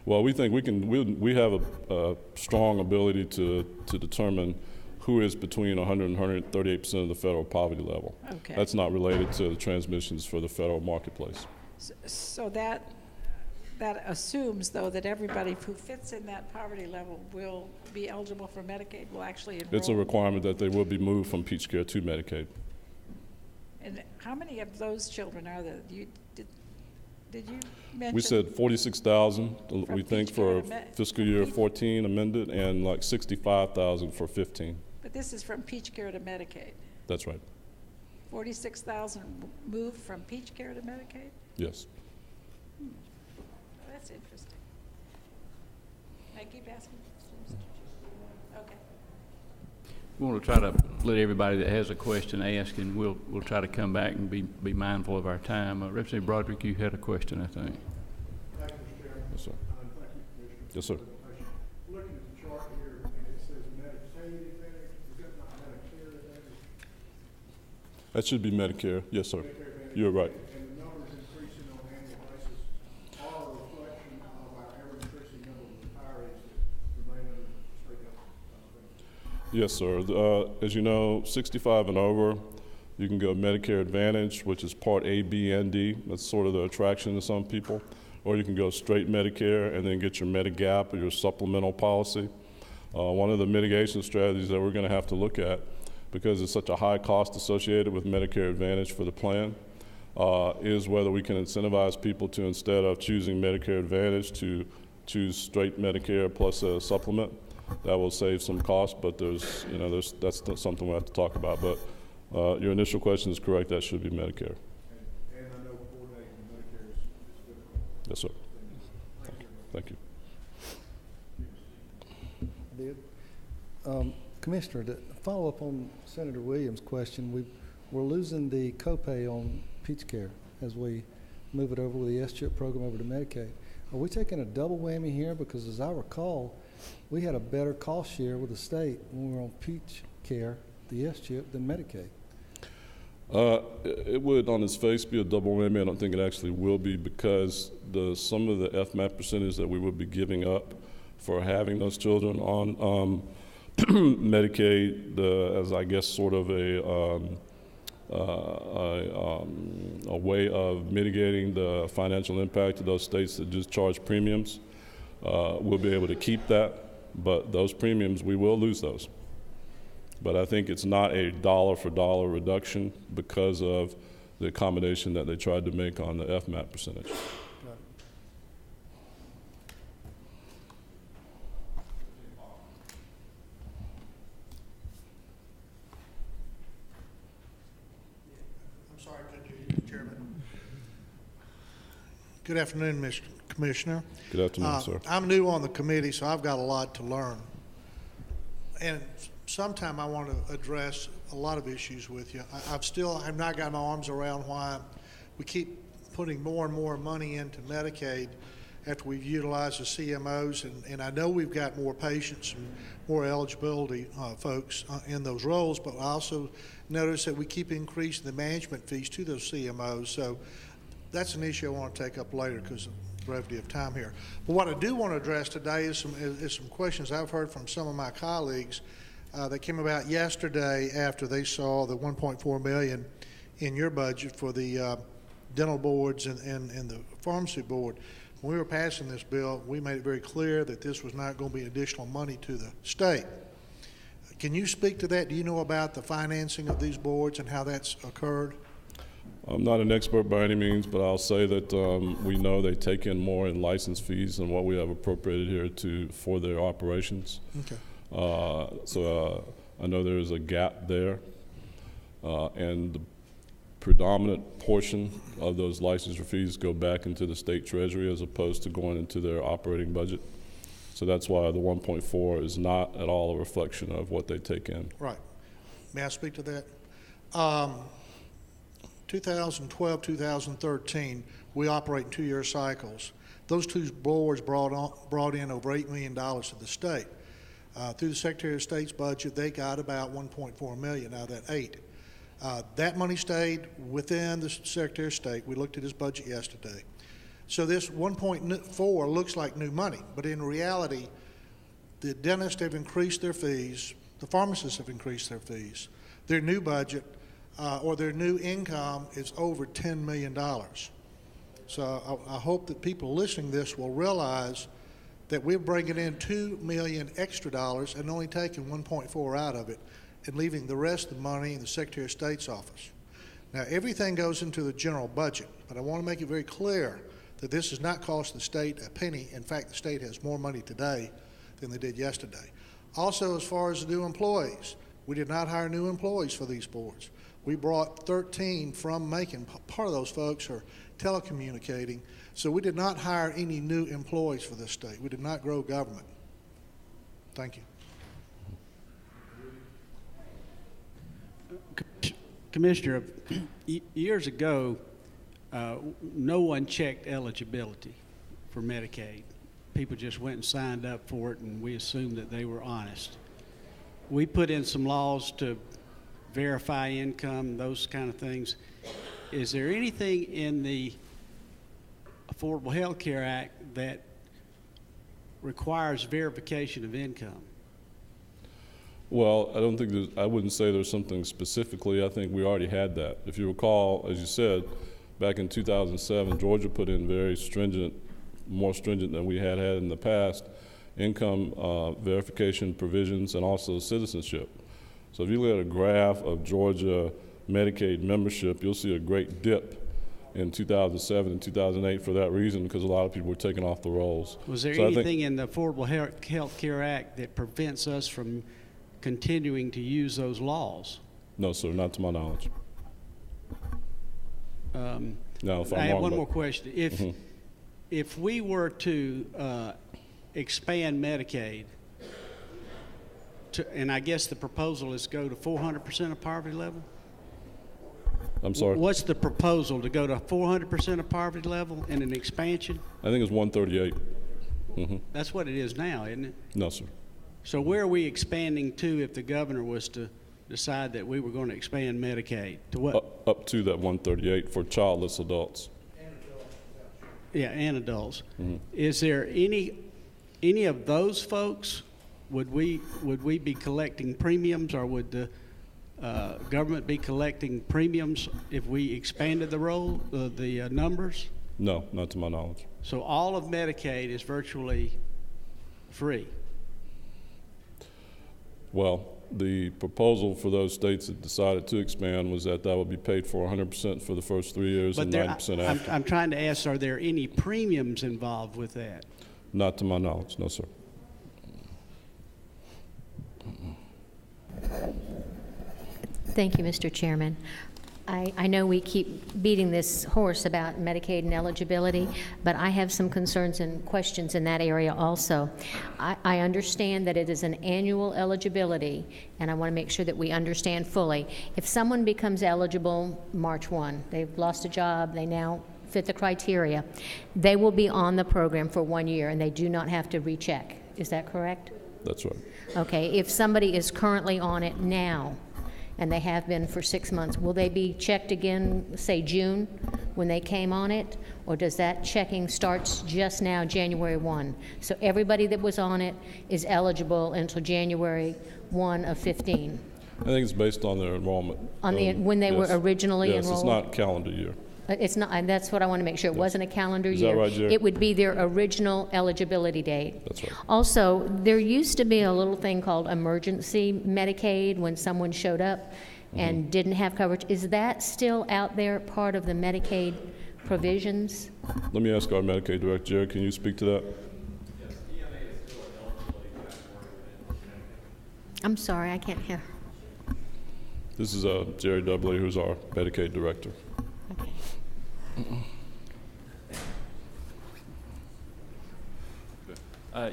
Well, we think we have a strong ability to determine who is between 100 and 138% of the federal poverty level. Okay. That's not related to the transmissions for the federal marketplace. So that assumes, though, that everybody who fits in that poverty level will be eligible for Medicaid, will actually enroll. It's a requirement that they will be moved from Peach Care to Medicaid. And how many of those children are there? Did you mention? We said 46,000, we think, Peach for Care to fiscal year 14 amended, and like 65,000 for 15. But this is from Peach Care to Medicaid. That's right. 46,000 moved from Peach Care to Medicaid? Yes. That's interesting. May I keep asking? Okay. We want to try to let everybody that has a question ask, and we'll try to come back and be mindful of our time. Representative Broderick, you had a question, I think. Thank you, Mr. Chairman. Yes, sir. Thank you, Commissioner. Yes, sir. Looking at the chart here, and it says Medicaid Advantage. Is that not Medicare Advantage? That should be Medicare. Yes, sir. Medicare Advantage. You're right. And the numbers increasing on an annual basis are a reflection of our ever-increasing number of retirees that remain under state government. Yes, sir. As you know, 65 and over, you can go Medicare Advantage, which is Part A, B, and D. That's sort of the attraction to some people. Or you can go straight Medicare and then get your Medigap or your supplemental policy. One of the mitigation strategies that we're going to have to look at, because it's such a high cost associated with Medicare Advantage for the plan, is whether we can incentivize people to, instead of choosing Medicare Advantage, to choose straight Medicare plus a supplement. That will save some cost, but that's something we'll have to talk about. But your initial question is correct. That should be Medicare. And I know coordinating Medicare is difficult. Yes, sir. Thank you. Commissioner, to follow up on Senator Williams' question, we're losing the copay on Peach Care as we move it over with the S-CHIP program over to Medicaid. Are we taking a double whammy here? Because as I recall, we had a better cost share with the state when we were on Peach Care, the S-CHIP, than Medicaid. It would, on its face, be a double whammy. I don't think it actually will be, because some of the FMAP percentage that we would be giving up for having those children on Medicaid, as I guess sort of a way of mitigating the financial impact of those states that just charge premiums. We'll be able to keep that, but those premiums, we will lose those. But I think it's not a dollar-for-dollar reduction because of the accommodation that they tried to make on the FMAP percentage. I'm sorry, I couldn't hear you, Chairman. Good afternoon, Mr. Commissioner. Good afternoon, sir. I'm new on the committee, so I've got a lot to learn. And sometime I want to address a lot of issues with you. I've not got my arms around why we keep putting more and more money into Medicaid after we've utilized the CMOs, and I know we've got more patients and more eligibility folks in those roles, but I also notice that we keep increasing the management fees to those CMOs. So that's an issue I want to take up later because of brevity of time here. But what I do want to address today is some questions I've heard from some of my colleagues that came about yesterday after they saw the $1.4 million in your budget for the dental boards and the pharmacy board. When we were passing this bill, we made it very clear that this was not going to be additional money to the state. Can you speak to that? Do you know about the financing of these boards and how that's occurred? I'm not an expert by any means, but I'll say that we know they take in more in license fees than what we have appropriated here for their operations. Okay. So I know there is a gap there, and the predominant portion of those licensure fees go back into the state treasury as opposed to going into their operating budget. So that's why the 1.4 is not at all a reflection of what they take in. Right. May I speak to that? 2012, 2013, we operate in 2-year cycles. Those two boards brought in over $8 million to the state. Through the Secretary of State's budget, they got about $1.4 million out of that 8. That money stayed within the Secretary of State. We looked at his budget yesterday. So this 1.4 looks like new money, but in reality, the dentists have increased their fees, the pharmacists have increased their fees. Their new budget or their new income is over $10 million. So I hope that people listening to this will realize that we're bringing in $2 million extra dollars and only taking 1.4 out of it and leaving the rest of the money in the Secretary of State's office. Now, everything goes into the general budget, but I want to make it very clear that this does not cost the state a penny. In fact, the state has more money today than they did yesterday. Also, as far as the new employees, we did not hire new employees for these boards. We brought 13 from Macon. Part of those folks are telecommunicating. So we did not hire any new employees for this state. We did not grow government. Thank you. Commissioner, years ago, no one checked eligibility for Medicaid. People just went and signed up for it, and we assumed that they were honest. We put in some laws to verify income, those kind of things. Is there anything in the Affordable Health Care Act that requires verification of income? Well, I don't think I wouldn't say there's something specifically. I think we already had that. If you recall, as you said, back in 2007, Georgia put in very stringent, more stringent than we had in the past, income verification provisions and also citizenship. So if you look at a graph of Georgia Medicaid membership, you'll see a great dip in 2007 and 2008 for that reason, because a lot of people were taken off the rolls. Was there anything in the Affordable Health Care Act that prevents us from continuing to use those laws? No, sir, not to my knowledge. No, if I'm I have wrong, one but- more question. If we were to expand Medicaid, and I guess the proposal is go to 400% of poverty level? I'm sorry? What's the proposal, to go to 400% of poverty level in an expansion? I think it's 138. That's what it is now, isn't it? No, sir. So where are we expanding to if the governor was to decide that we were going to expand Medicaid? To what? Up to that 138 for childless adults. Yeah, and adults. Is there any of those folks, would we be collecting premiums, or would the government be collecting premiums if we expanded the numbers? No, not to my knowledge. So all of Medicaid is virtually free? Well, the proposal for those states that decided to expand was that would be paid for 100% for the first 3 years and 90% after. I'm trying to ask, are there any premiums involved with that? Not to my knowledge, no, sir. Thank you, Mr. Chairman. I know we keep beating this horse about Medicaid and eligibility, but I have some concerns and questions in that area also. I understand that it is an annual eligibility, and I want to make sure that we understand fully. If someone becomes eligible March 1, they've lost a job, they now fit the criteria, they will be on the program for 1 year, and they do not have to recheck. Is that correct? That's right. Okay. If somebody is currently on it now, and they have been for 6 months, will they be checked again, say June, when they came on it? Or does that checking starts just now, January 1? So everybody that was on it is eligible until January 1 of 15? I think it's based on their enrollment. On the, when they were originally enrolled? enrolled? Yes, it's not calendar year. It's not, and that's what I want to make sure. It wasn't a calendar year. Is that right, Jerry? It would be their original eligibility date. That's right. Also, there used to be a little thing called emergency Medicaid when someone showed up and didn't have coverage. Is that still out there, part of the Medicaid provisions? Let me ask our Medicaid director. Jerry, can you speak to that? I'm sorry, I can't hear. This is Jerry Dudley, who's our Medicaid director. Okay.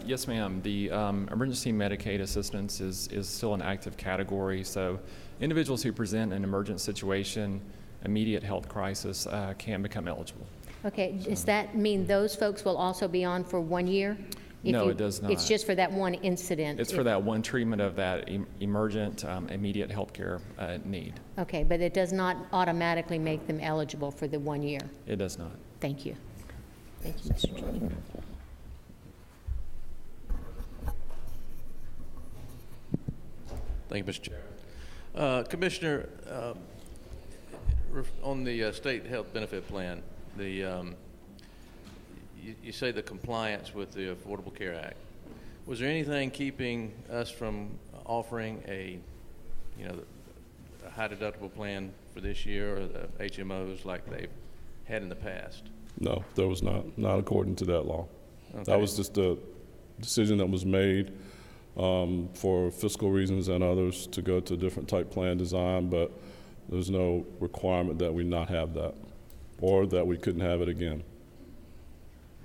Yes, ma'am. The emergency Medicaid assistance is still an active category. So individuals who present an emergent situation, immediate health crisis, can become eligible. Okay, does that mean those folks will also be on for 1 year? No, it does not. It's just for that one incident? It's for that one treatment of that emergent, immediate health care need. Okay, but it does not automatically make them eligible for the 1 year? It does not. Thank you. Thank you, Mr. Chairman. Thank you, Mr. Chair. Commissioner, on the state health benefit plan, you say the compliance with the Affordable Care Act. Was there anything keeping us from offering a high deductible plan for this year, or the HMOs like they've had in the past? No, there was not according to that law. Okay. That was just a decision that was made for fiscal reasons and others to go to a different type plan design, but there's no requirement that we not have that or that we couldn't have it again.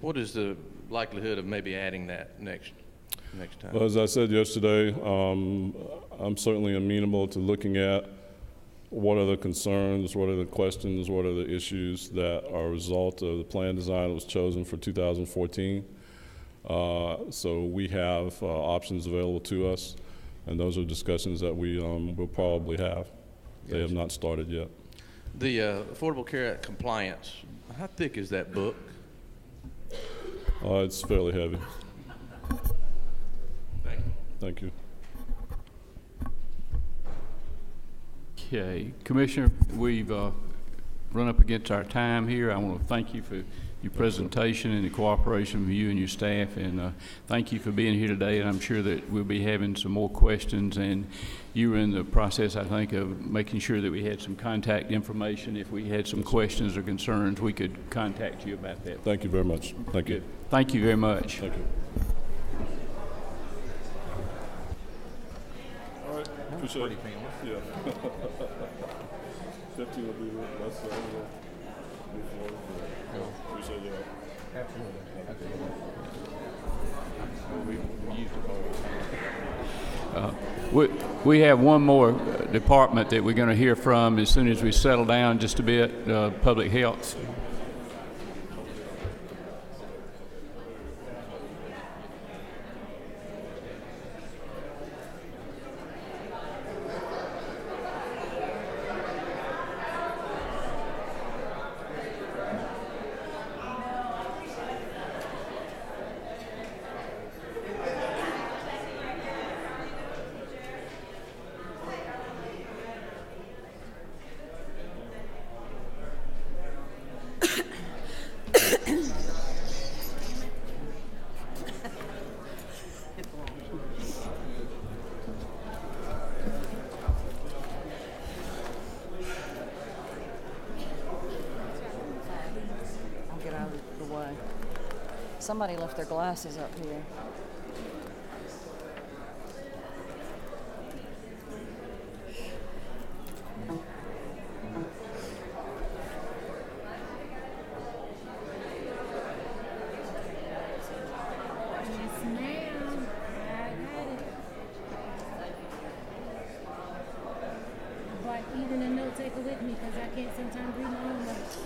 What is the likelihood of maybe adding that next time? Well, as I said yesterday, I'm certainly amenable to looking at what are the concerns, what are the questions, what are the issues that are a result of the plan design that was chosen for 2014. So we have options available to us, and those are discussions that we will probably have. They have not started yet. The Affordable Care Act compliance, how thick is that book? It's fairly heavy. Thank you. Thank you. Okay, Commissioner, we've run up against our time here. I want to thank you for your presentation and the cooperation of you and your staff, and thank you for being here today. And I'm sure that we'll be having some more questions, and you were in the process, I think, of making sure that we had some contact information. If we had some questions or concerns, we could contact you about that. Thank you very much. Thank you. Thank you very much. Thank you. All right. Appreciate it. Yeah. 15 will be less than before. Appreciate you. Absolutely. We have one more department that we're going to hear from as soon as we settle down just a bit, public health. Somebody left their glasses up here. Yes, ma'am. I got it. But even a note taker with me because I can't sometimes read my own notes.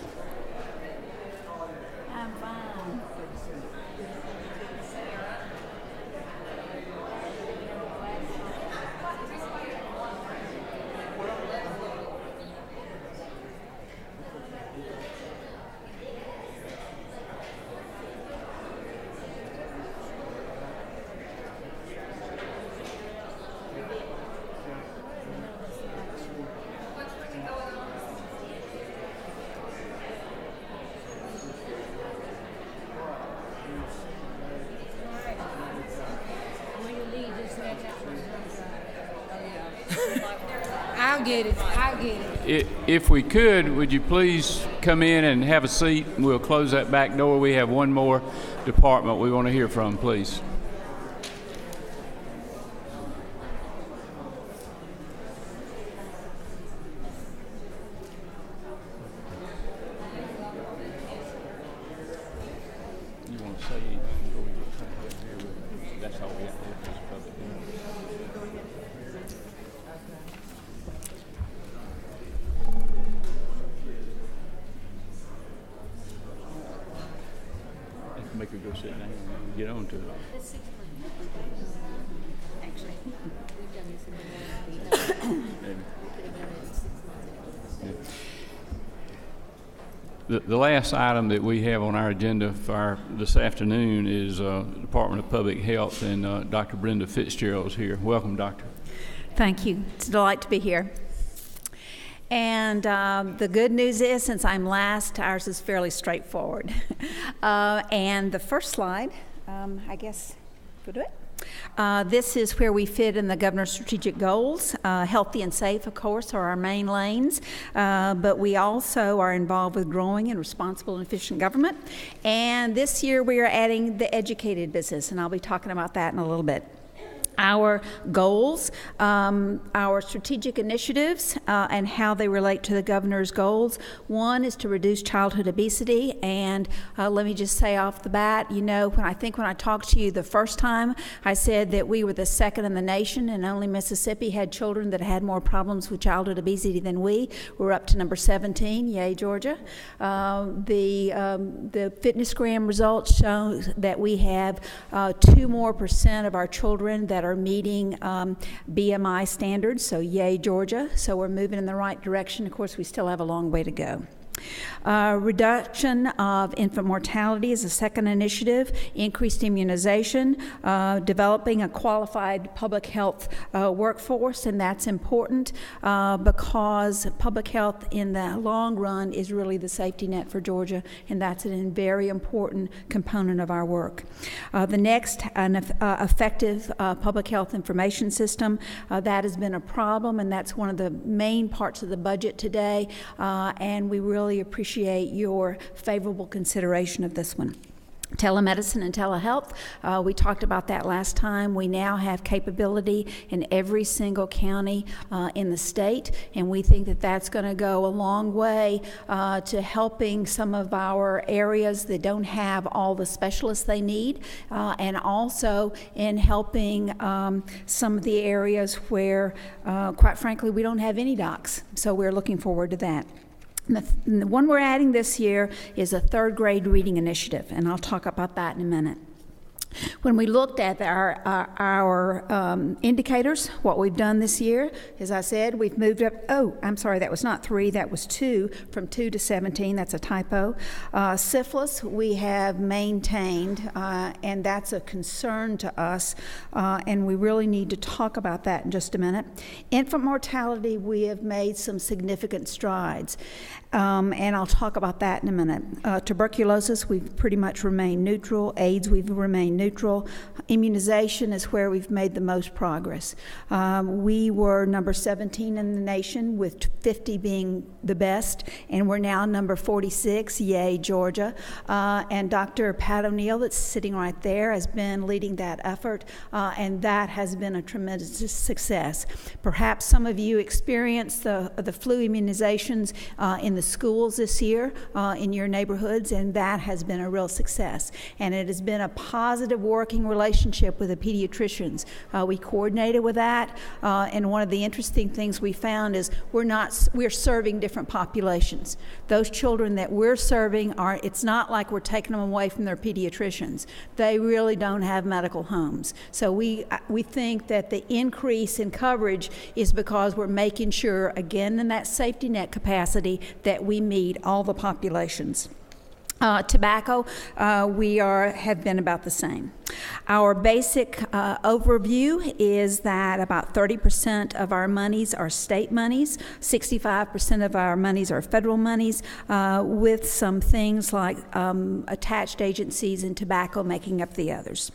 I'm fine. I'll get it. I'll get it. If we could, would you please come in and have a seat? We'll close that back door. We have one more department we want to hear from, please. You want to say anything? That's all we have to do. Make her go sit down and get on to it. Actually, we've done this in the The last item that we have on our agenda for this afternoon is Department of Public Health, and Dr. Brenda Fitzgerald is here. Welcome, Doctor. Thank you. It's a delight to be here. And the good news is, since I'm last, ours is fairly straightforward. And the first slide, I guess, we'll do it. This is where we fit in the governor's strategic goals. Healthy and safe, of course, are our main lanes, but we also are involved with growing and responsible and efficient government. And this year we are adding the educated business, and I'll be talking about that in a little bit. Our goals, our strategic initiatives, and how they relate to the governor's goals. One is to reduce childhood obesity, and let me just say off the bat, you know, when I talked to you the first time, I said that we were the second in the nation, and only Mississippi had children that had more problems with childhood obesity than we. We're up to number 17, yay Georgia. The FitnessGram results show that we have 2% more of our children that are meeting BMI standards, so yay Georgia. So we're moving in the right direction. Of course, we still have a long way to go. Reduction of infant mortality is a second initiative. Increased immunization, developing a qualified public health workforce, and that's important because public health in the long run is really the safety net for Georgia, and that's a very important component of our work. The next, an effective public health information system. That has been a problem, and that's one of the main parts of the budget today, and we really appreciate your favorable consideration of this one. Telemedicine and telehealth, we talked about that last time. We now have capability in every single county in the state, and we think that that's going to go a long way to helping some of our areas that don't have all the specialists they need, and also in helping some of the areas where, quite frankly, we don't have any docs. So we're looking forward to that. The one we're adding this year is a third grade reading initiative, and I'll talk about that in a minute. When we looked at our indicators, what we've done this year, as I said, we've moved up, I'm sorry, that was not 3, that was 2, from 2 to 17, that's a typo. Syphilis, we have maintained, and that's a concern to us, and we really need to talk about that in just a minute. Infant mortality, we have made some significant strides, and I'll talk about that in a minute. Tuberculosis, we've pretty much remained neutral. AIDS, we've remained neutral. Immunization is where we've made the most progress. We were number 17 in the nation, with 50 being the best, and we're now number 46, yay Georgia. And Dr. Pat O'Neill, that's sitting right there, has been leading that effort, and that has been a tremendous success. Perhaps some of you experienced the flu immunizations in the schools this year in your neighborhoods, and that has been a real success. And it has been a positive working relationship with the pediatricians. We coordinated with that, and one of the interesting things we found is we're serving different populations. Those children that we're serving it's not like we're taking them away from their pediatricians. They really don't have medical homes. So we think that the increase in coverage is because we're making sure, again, in that safety net capacity, that we meet all the populations. Tobacco, we have been about the same. Our basic overview is that about 30% of our monies are state monies, 65% of our monies are federal monies, with some things like attached agencies and tobacco making up the others.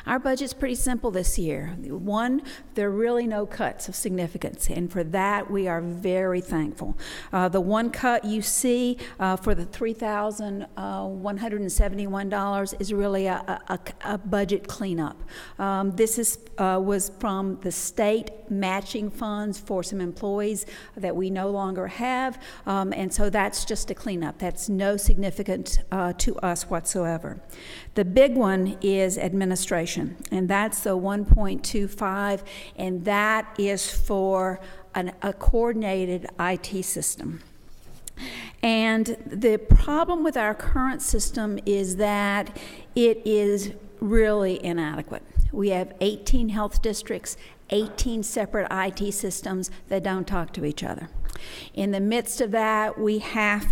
Our budget's pretty simple this year. One, there are really no cuts of significance, and for that we are very thankful. The one cut you see for the $3,171 is really a budget cleanup. This was from the state matching funds for some employees that we no longer have, and so that's just a cleanup. That's no significant to us whatsoever. The big one is administration, and that's the 1.25, and that is for a coordinated IT system. And the problem with our current system is that it is really inadequate. We have 18 health districts, 18 separate IT systems that don't talk to each other. In the midst of that, we have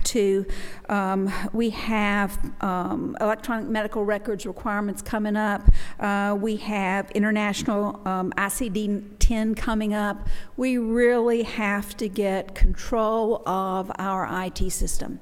electronic medical records requirements coming up. We have international ICD-10 coming up. We really have to get control of our IT system.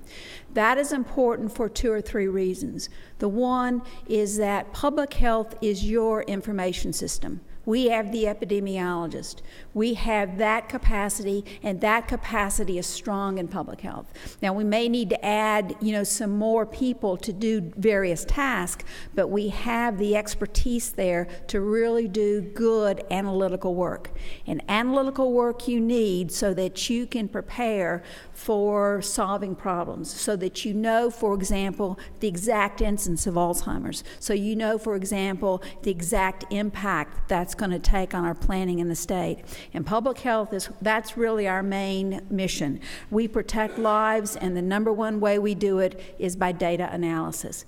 That is important for 2 or 3 reasons. The one is that public health is your information system. We have the epidemiologist. We have that capacity, and that capacity is strong in public health. Now, we may need to add, some more people to do various tasks, but we have the expertise there to really do good analytical work. And analytical work you need so that you can prepare for solving problems, so that you know, for example, the exact incidence of Alzheimer's. So you know, for example, the exact impact that's going to take on our planning in the state. And public health that's really our main mission. We protect lives, and the number one way we do it is by data analysis.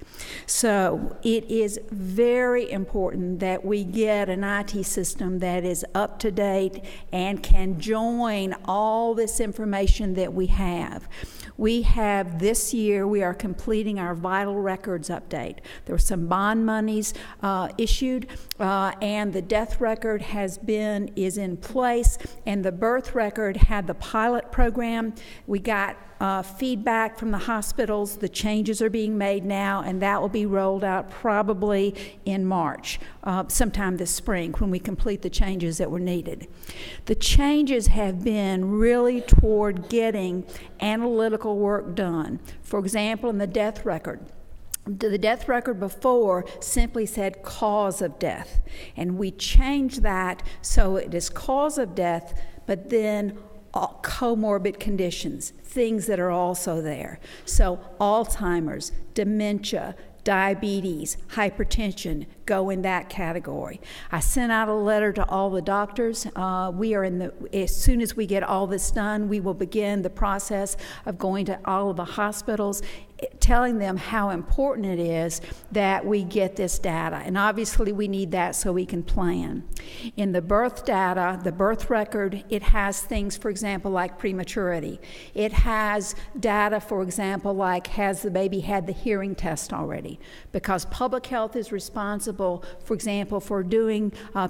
So it is very important that we get an IT system that is up to date and can join all this information that we have. We have this year, we are completing our vital records update. There were some bond monies issued, and the death record is in place, and the birth record had the pilot program. We got feedback from the hospitals. The changes are being made now, and that will be rolled out probably in March, sometime this spring, when we complete the changes that were needed. The changes have been really toward getting analytical work done. For example, in the death record, the death record before simply said cause of death, and we changed that so it is cause of death, but then comorbid conditions, things that are also there. So Alzheimer's, dementia, diabetes, hypertension go in that category. I sent out a letter to all the doctors. As soon as we get all this done, we will begin the process of going to all of the hospitals, telling them how important it is that we get this data. And obviously we need that so we can plan. In the birth data, the birth record, it has things, for example, like prematurity. It has data, for example, like has the baby had the hearing test already? Because public health is responsible, for example, for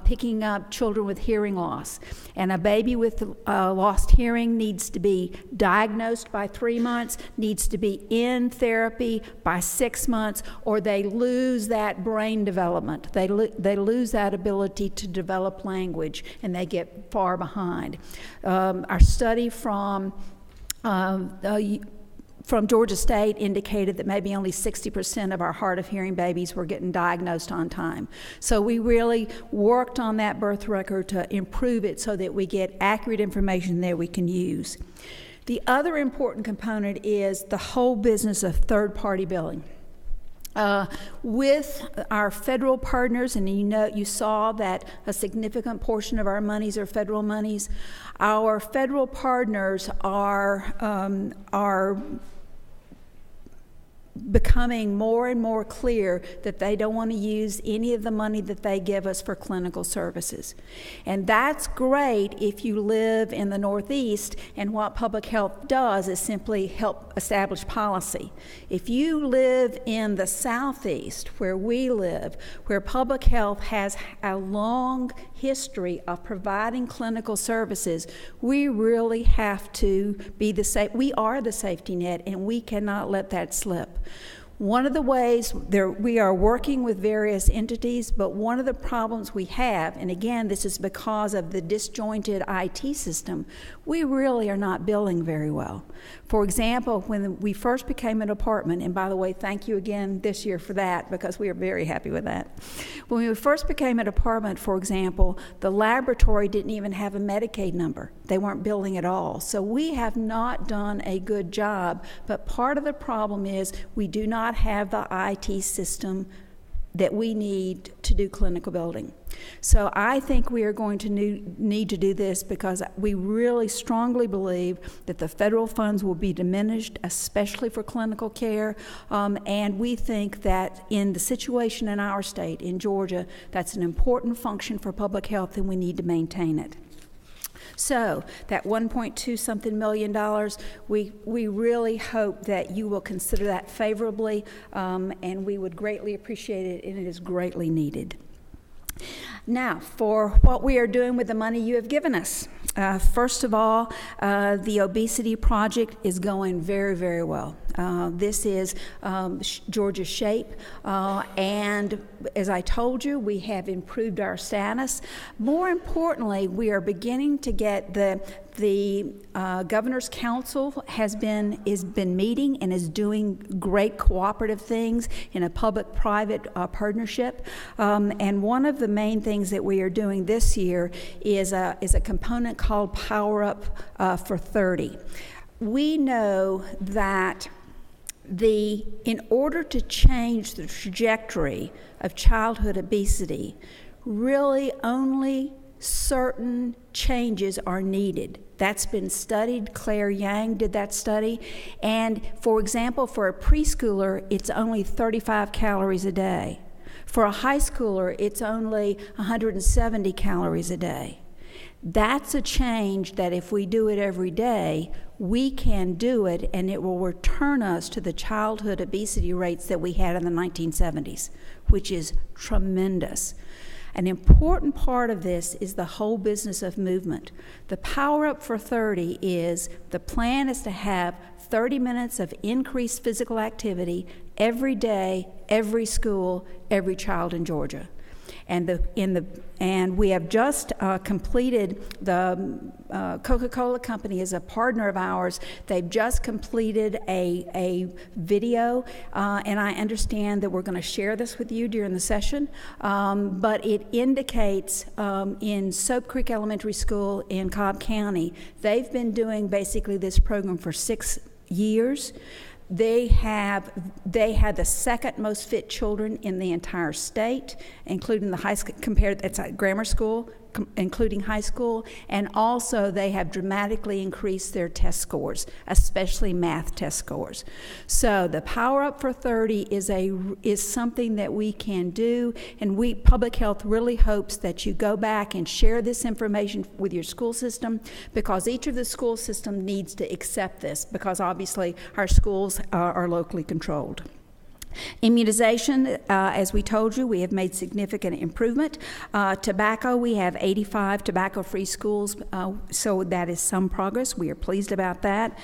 picking up children with hearing loss. And a baby with lost hearing needs to be diagnosed by 3 months, needs to be in therapy by 6 months, or they lose that brain development. They lose that ability to develop language, and they get far behind. Our study from Georgia State indicated that maybe only 60% of our hard of hearing babies were getting diagnosed on time. So we really worked on that birth record to improve it so that we get accurate information that we can use. The other important component is the whole business of third-party billing. With our federal partners, and you saw that a significant portion of our monies are federal monies, our federal partners are becoming more and more clear that they don't want to use any of the money that they give us for clinical services. And that's great if you live in the Northeast, and what public health does is simply help establish policy. If you live in the Southeast, where we live, where public health has a long history of providing clinical services, we really have to be we are the safety net, and we cannot let that slip. One of the ways we are working with various entities, but one of the problems we have, and again, this is because of the disjointed IT system, we really are not billing very well. For example, when we first became a department, and by the way, thank you again this year for that, because we are very happy with that. When we first became a department, for example, the laboratory didn't even have a Medicaid number. They weren't billing at all. So we have not done a good job, but part of the problem is we do not have the IT system that we need to do clinical building. So I think we are going to need to do this, because we really strongly believe that the federal funds will be diminished, especially for clinical care, and we think that in the situation in our state, in Georgia, that's an important function for public health, and we need to maintain it. So that 1.2 something million dollars, we really hope that you will consider that favorably, and we would greatly appreciate it, and it is greatly needed. Now, for what we are doing with the money you have given us. First of all, the obesity project is going very, very well. This is Georgia's SHAPE, and as I told you, we have improved our status. More importantly, we are beginning to get the Governor's Council has been meeting and is doing great cooperative things in a public-private partnership. And one of the main things that we are doing this year is a component called Power Up for 30. We know that in order to change the trajectory of childhood obesity, really only certain changes are needed. That's been studied. Claire Yang did that study. And for example, for a preschooler, it's only 35 calories a day. For a high schooler, it's only 170 calories a day. That's a change that if we do it every day, we can do it, and it will return us to the childhood obesity rates that we had in the 1970s, which is tremendous. An important part of this is the whole business of movement. The Power Up for 30 is, the plan is to have 30 minutes of increased physical activity every day, every school, every child in Georgia. And we have just completed, the Coca-Cola company is a partner of ours. They've just completed a video, and I understand that we're going to share this with you during the session, but it indicates in Soap Creek Elementary School in Cobb County, they've been doing basically this program for 6 years. They had the second most fit children in the entire state, including the high school, it's a grammar school, including high school, and also they have dramatically increased their test scores, especially math test scores. So the Power Up for 30 is something that we can do, and Public Health really hopes that you go back and share this information with your school system, because each of the school system needs to accept this, because obviously our schools are locally controlled. Immunization, as we told you, we have made significant improvement. Tobacco, we have 85 tobacco-free schools, so that is some progress. We are pleased about that.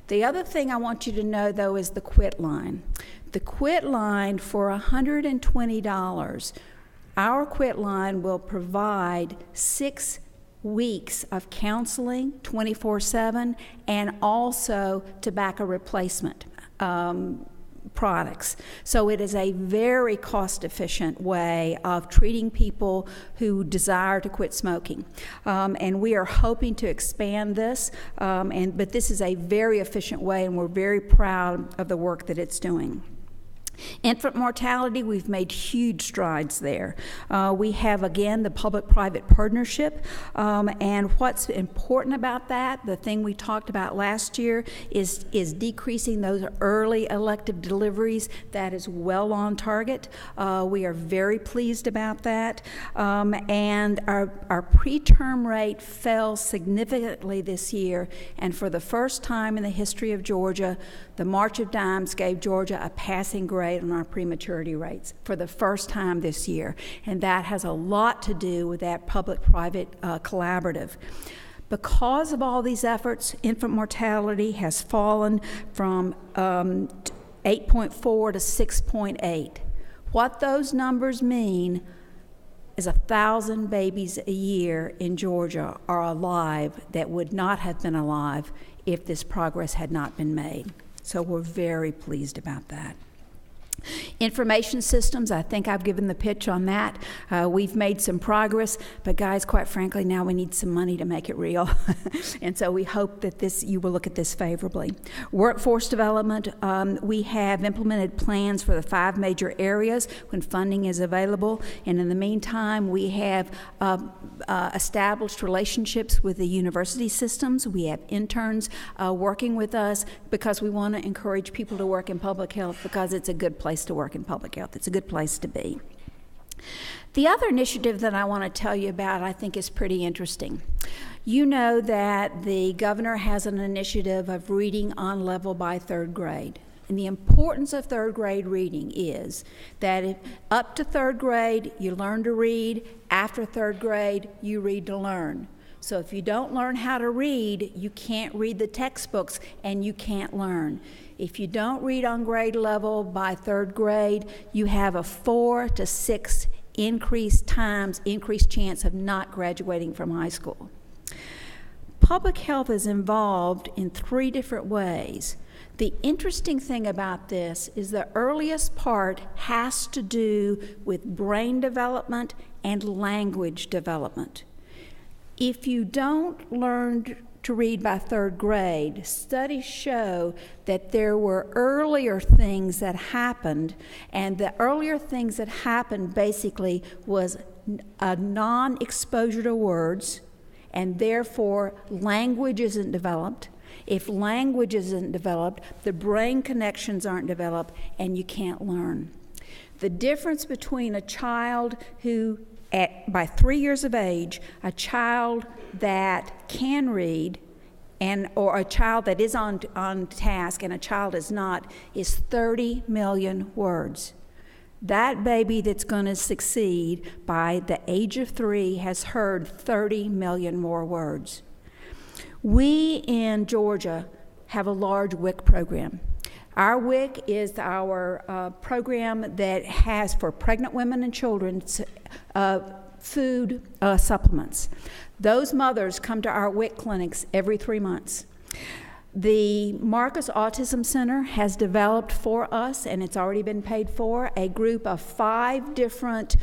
The other thing I want you to know, though, is the quit line. The quit line for $120, our quit line will provide 6 weeks of counseling 24/7 and also tobacco replacement products. So it is a very cost-efficient way of treating people who desire to quit smoking. And we are hoping to expand this, but this is a very efficient way, and we're very proud of the work that it's doing. Infant mortality, we've made huge strides there. We have, again, the public-private partnership, and what's important about that, the thing we talked about last year, is decreasing those early elective deliveries. That is well on target. We are very pleased about that, and our preterm rate fell significantly this year, and for the first time in the history of Georgia, the March of Dimes gave Georgia a passing grade on our prematurity rates for the first time this year, and that has a lot to do with that public-private collaborative. Because of all these efforts, infant mortality has fallen from 8.4 to 6.8. What those numbers mean is 1,000 babies a year in Georgia are alive that would not have been alive if this progress had not been made. So we're very pleased about that. Information systems, I think I've given the pitch on that. We've made some progress, but guys, quite frankly, now we need some money to make it real. And so we hope that you will look at this favorably. Workforce development, we have implemented plans for the 5 major areas when funding is available. And in the meantime, we have established relationships with the university systems. We have interns working with us because we want to encourage people to work in public health, because it's a good place to work in public health. It's a good place to be. The other initiative that I want to tell you about, I think, is pretty interesting. You know that the governor has an initiative of reading on level by third grade. And the importance of third grade reading is that if up to third grade, you learn to read. After third grade, you read to learn. So if you don't learn how to read, you can't read the textbooks and you can't learn. If you don't read on grade level by third grade, you have a 4 to 6 increased chance of not graduating from high school. Public health is involved in 3 different ways. The interesting thing about this is the earliest part has to do with brain development and language development. If you don't learn to read by third grade, studies show that there were earlier things that happened, and the earlier things that happened basically was a non-exposure to words, and therefore language isn't developed. If language isn't developed, the brain connections aren't developed, and you can't learn. The difference between a child who, by 3 years of age, a child that can read, or a child that is on task and a child is not, is 30 million words. That baby that's going to succeed by the age of 3 has heard 30 million more words. We in Georgia have a large WIC program. Our WIC is our program that has for pregnant women and children food supplements. Those mothers come to our WIC clinics every 3 months. The Marcus Autism Center has developed for us, and it's already been paid for, a group of 5 different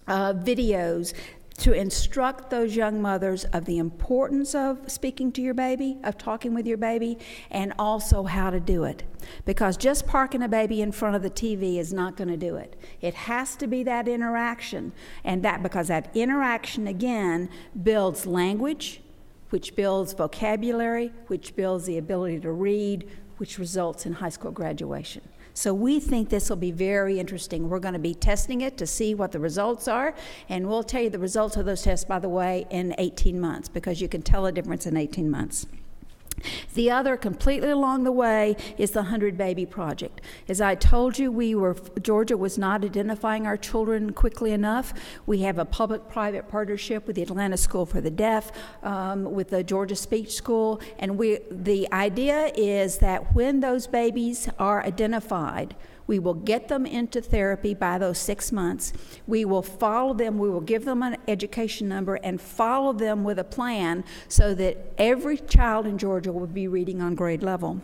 videos to instruct those young mothers of the importance of speaking to your baby, of talking with your baby, and also how to do it. Because just parking a baby in front of the TV is not going to do it. It has to be that interaction, and because that interaction, again, builds language, which builds vocabulary, which builds the ability to read, which results in high school graduation. So we think this will be very interesting. We're going to be testing it to see what the results are, and we'll tell you the results of those tests, by the way, in 18 months, because you can tell a difference in 18 months. The other, completely along the way, is the 100 Baby Project. As I told you, Georgia was not identifying our children quickly enough. We have a public-private partnership with the Atlanta School for the Deaf, with the Georgia Speech School, and the idea is that when those babies are identified, we will get them into therapy by those 6 months. We will follow them. We will give them an education number and follow them with a plan so that every child in Georgia will be reading on grade level.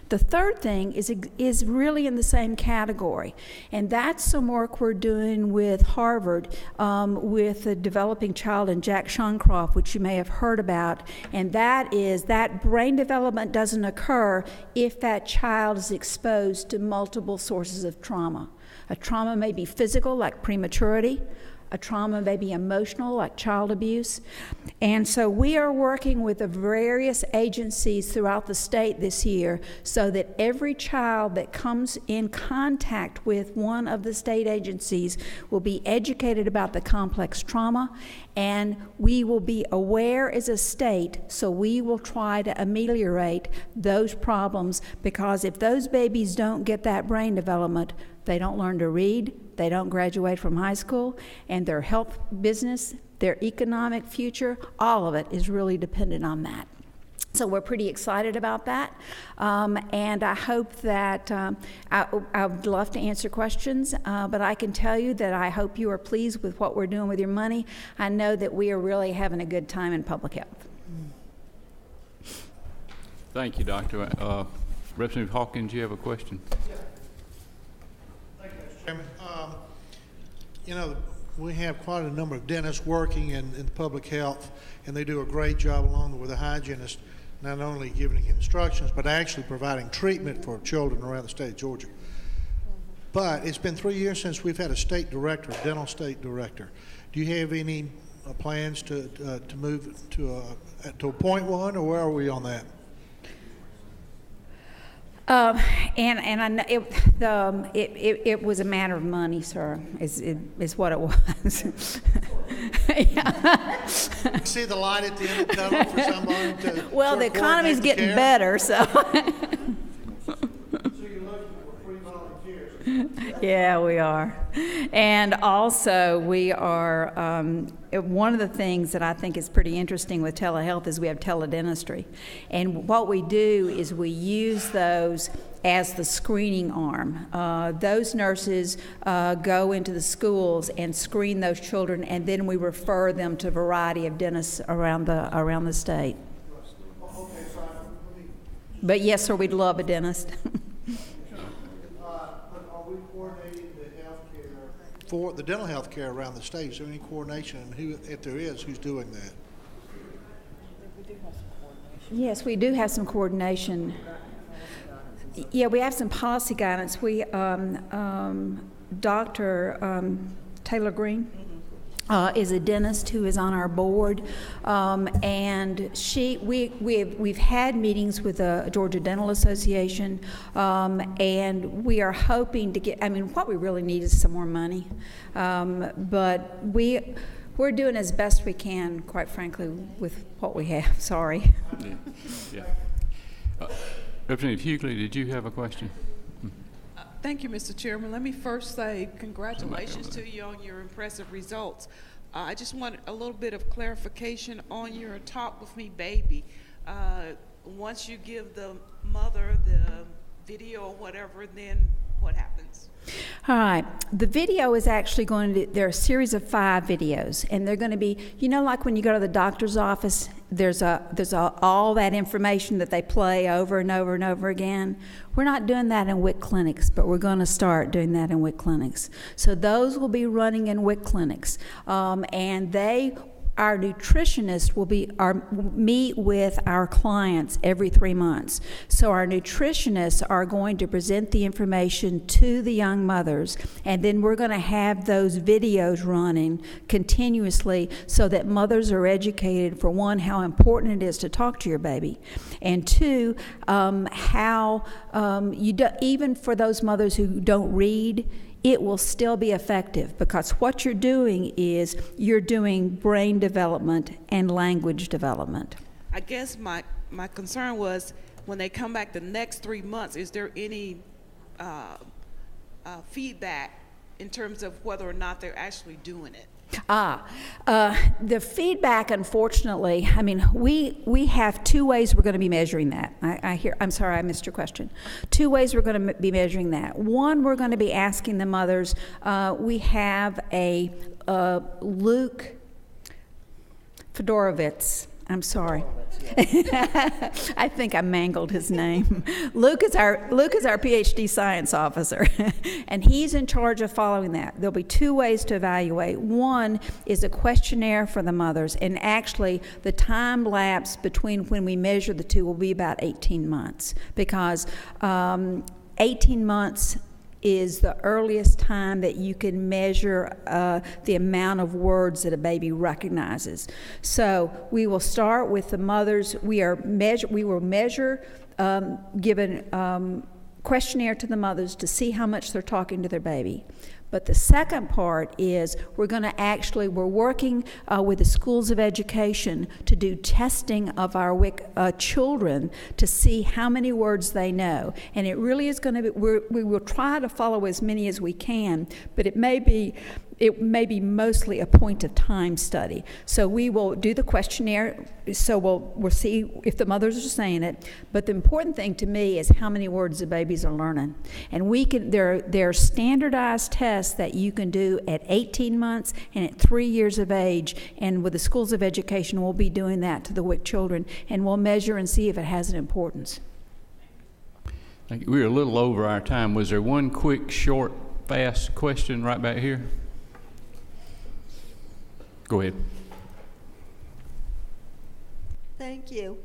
The third thing is really in the same category, and that's some work we're doing with Harvard with the Developing Child and Jack Shoncroft, which you may have heard about, and that is that brain development doesn't occur if that child is exposed to multiple sources of trauma. A trauma may be physical, like prematurity. A trauma may be emotional, like child abuse. And so we are working with the various agencies throughout the state this year so that every child that comes in contact with one of the state agencies will be educated about the complex trauma, and we will be aware as a state, so we will try to ameliorate those problems, because if those babies don't get that brain development, they don't learn to read, they don't graduate from high school, and their health business, their economic future, all of it is really dependent on that. So we're pretty excited about that, and I hope that I would love to answer questions, but I can tell you that I hope you are pleased with what we're doing with your money. I know that we are really having a good time in public health. Thank you, Doctor. Representative Hawkins, you have a question? You know, we have quite a number of dentists working in public health, and they do a great job along with the hygienist, not only giving instructions, but actually providing treatment for children around the state of Georgia. But it's been 3 years since we've had a state director, a dental state director. Do you have any plans to move to appoint one, or where are we on that? And I know it was a matter of money, sir, is what it was. See the light at the end of the tunnel for somebody to. Well, the economy's getting better, so. Yeah, we are. And also, we are, one of the things that I think is pretty interesting with telehealth is we have teledentistry. And what we do is we use those as the screening arm. Those nurses go into the schools and screen those children, and then we refer them to a variety of dentists around the state. But yes, sir, we'd love a dentist. For the dental health care around the state, is there any coordination, and who, if there is, who's doing that? Yes, we do have some coordination. Yeah, we have some policy guidance. We, Dr. Taylor Green is a dentist who is on our board, and we've had meetings with the Georgia Dental Association, and we are hoping to get. I mean, what we really need is some more money, but we're doing as best we can, quite frankly, with what we have. Sorry. Yeah. Representative Hughley, did you have a question? Thank you, Mr. Chairman. Let me first say congratulations to you on your impressive results. I just want a little bit of clarification on your Talk With Me Baby. Once you give the mother the video or whatever, then what happens? All right. The video is actually going to, there are a series of 5 videos, and they're going to be, you know, like when you go to the doctor's office, there's all that information that they play over and over and over again. We're not doing that in WIC clinics, but we're going to start doing that in WIC clinics. So those will be running in WIC clinics, and our nutritionist will meet with our clients every 3 months. So our nutritionists are going to present the information to the young mothers, and then we're going to have those videos running continuously so that mothers are educated, for one, how important it is to talk to your baby, and two, how even for those mothers who don't read, it will still be effective, because what you're doing is you're doing brain development and language development. I guess my concern was when they come back the next 3 months, is there any feedback in terms of whether or not they're actually doing it? The feedback, unfortunately, I mean, we have 2 ways we're going to be measuring that. I'm sorry, I missed your question. 2 ways we're going to be measuring that. One, we're going to be asking the mothers. We have a Luke Fedorovitz. I'm sorry. I think I mangled his name. Luke is our PhD science officer, and he's in charge of following that. There'll be 2 ways to evaluate. One is a questionnaire for the mothers, and actually the time lapse between when we measure the 2 will be about 18 months, because 18 months is the earliest time that you can measure the amount of words that a baby recognizes. So we will start with the mothers. We will measure, given questionnaire to the mothers to see how much they're talking to their baby. But the second part is we're working with the schools of education to do testing of our WIC children to see how many words they know. And it really is going to be, we will try to follow as many as we can, but it may be mostly a point of time study. So we will do the questionnaire, so we'll see if the mothers are saying it, but the important thing to me is how many words the babies are learning. And there are standardized tests that you can do at 18 months and at 3 years of age, and with the schools of education we'll be doing that to the WIC children, and we'll measure and see if it has an importance. Thank you. We're a little over our time. Was there one quick, short, fast question right back here? Go ahead. Thank you.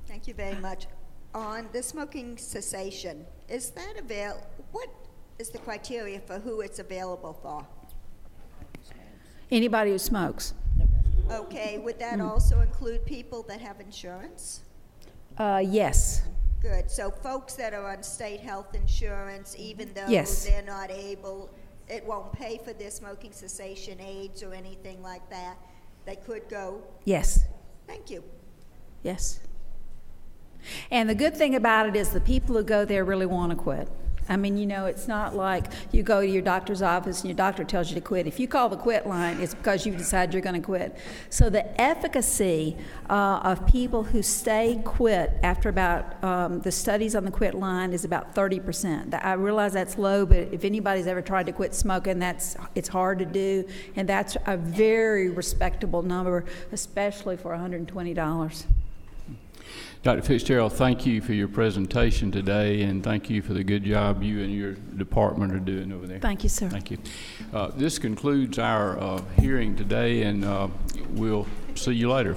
Thank you very much. On the smoking cessation, is that what is the criteria for who it's available for? Anybody who smokes. Okay, would that also include people that have insurance? Yes. Good. So folks that are on state health insurance, even though Yes. they're not able it won't pay for their smoking cessation aids or anything like that. They could go. Yes. Thank you. Yes. And the good thing about it is the people who go there really want to quit. I mean, you know, it's not like you go to your doctor's office and your doctor tells you to quit. If you call the quit line, it's because you decide you're going to quit. So the efficacy of people who stay quit after about, the studies on the quit line is about 30%. I realize that's low, but if anybody's ever tried to quit smoking, it's hard to do, and that's a very respectable number, especially for $120. Dr. Fitzgerald, thank you for your presentation today, and thank you for the good job you and your department are doing over there. Thank you, sir. Thank you. This concludes our hearing today, and we'll see you later.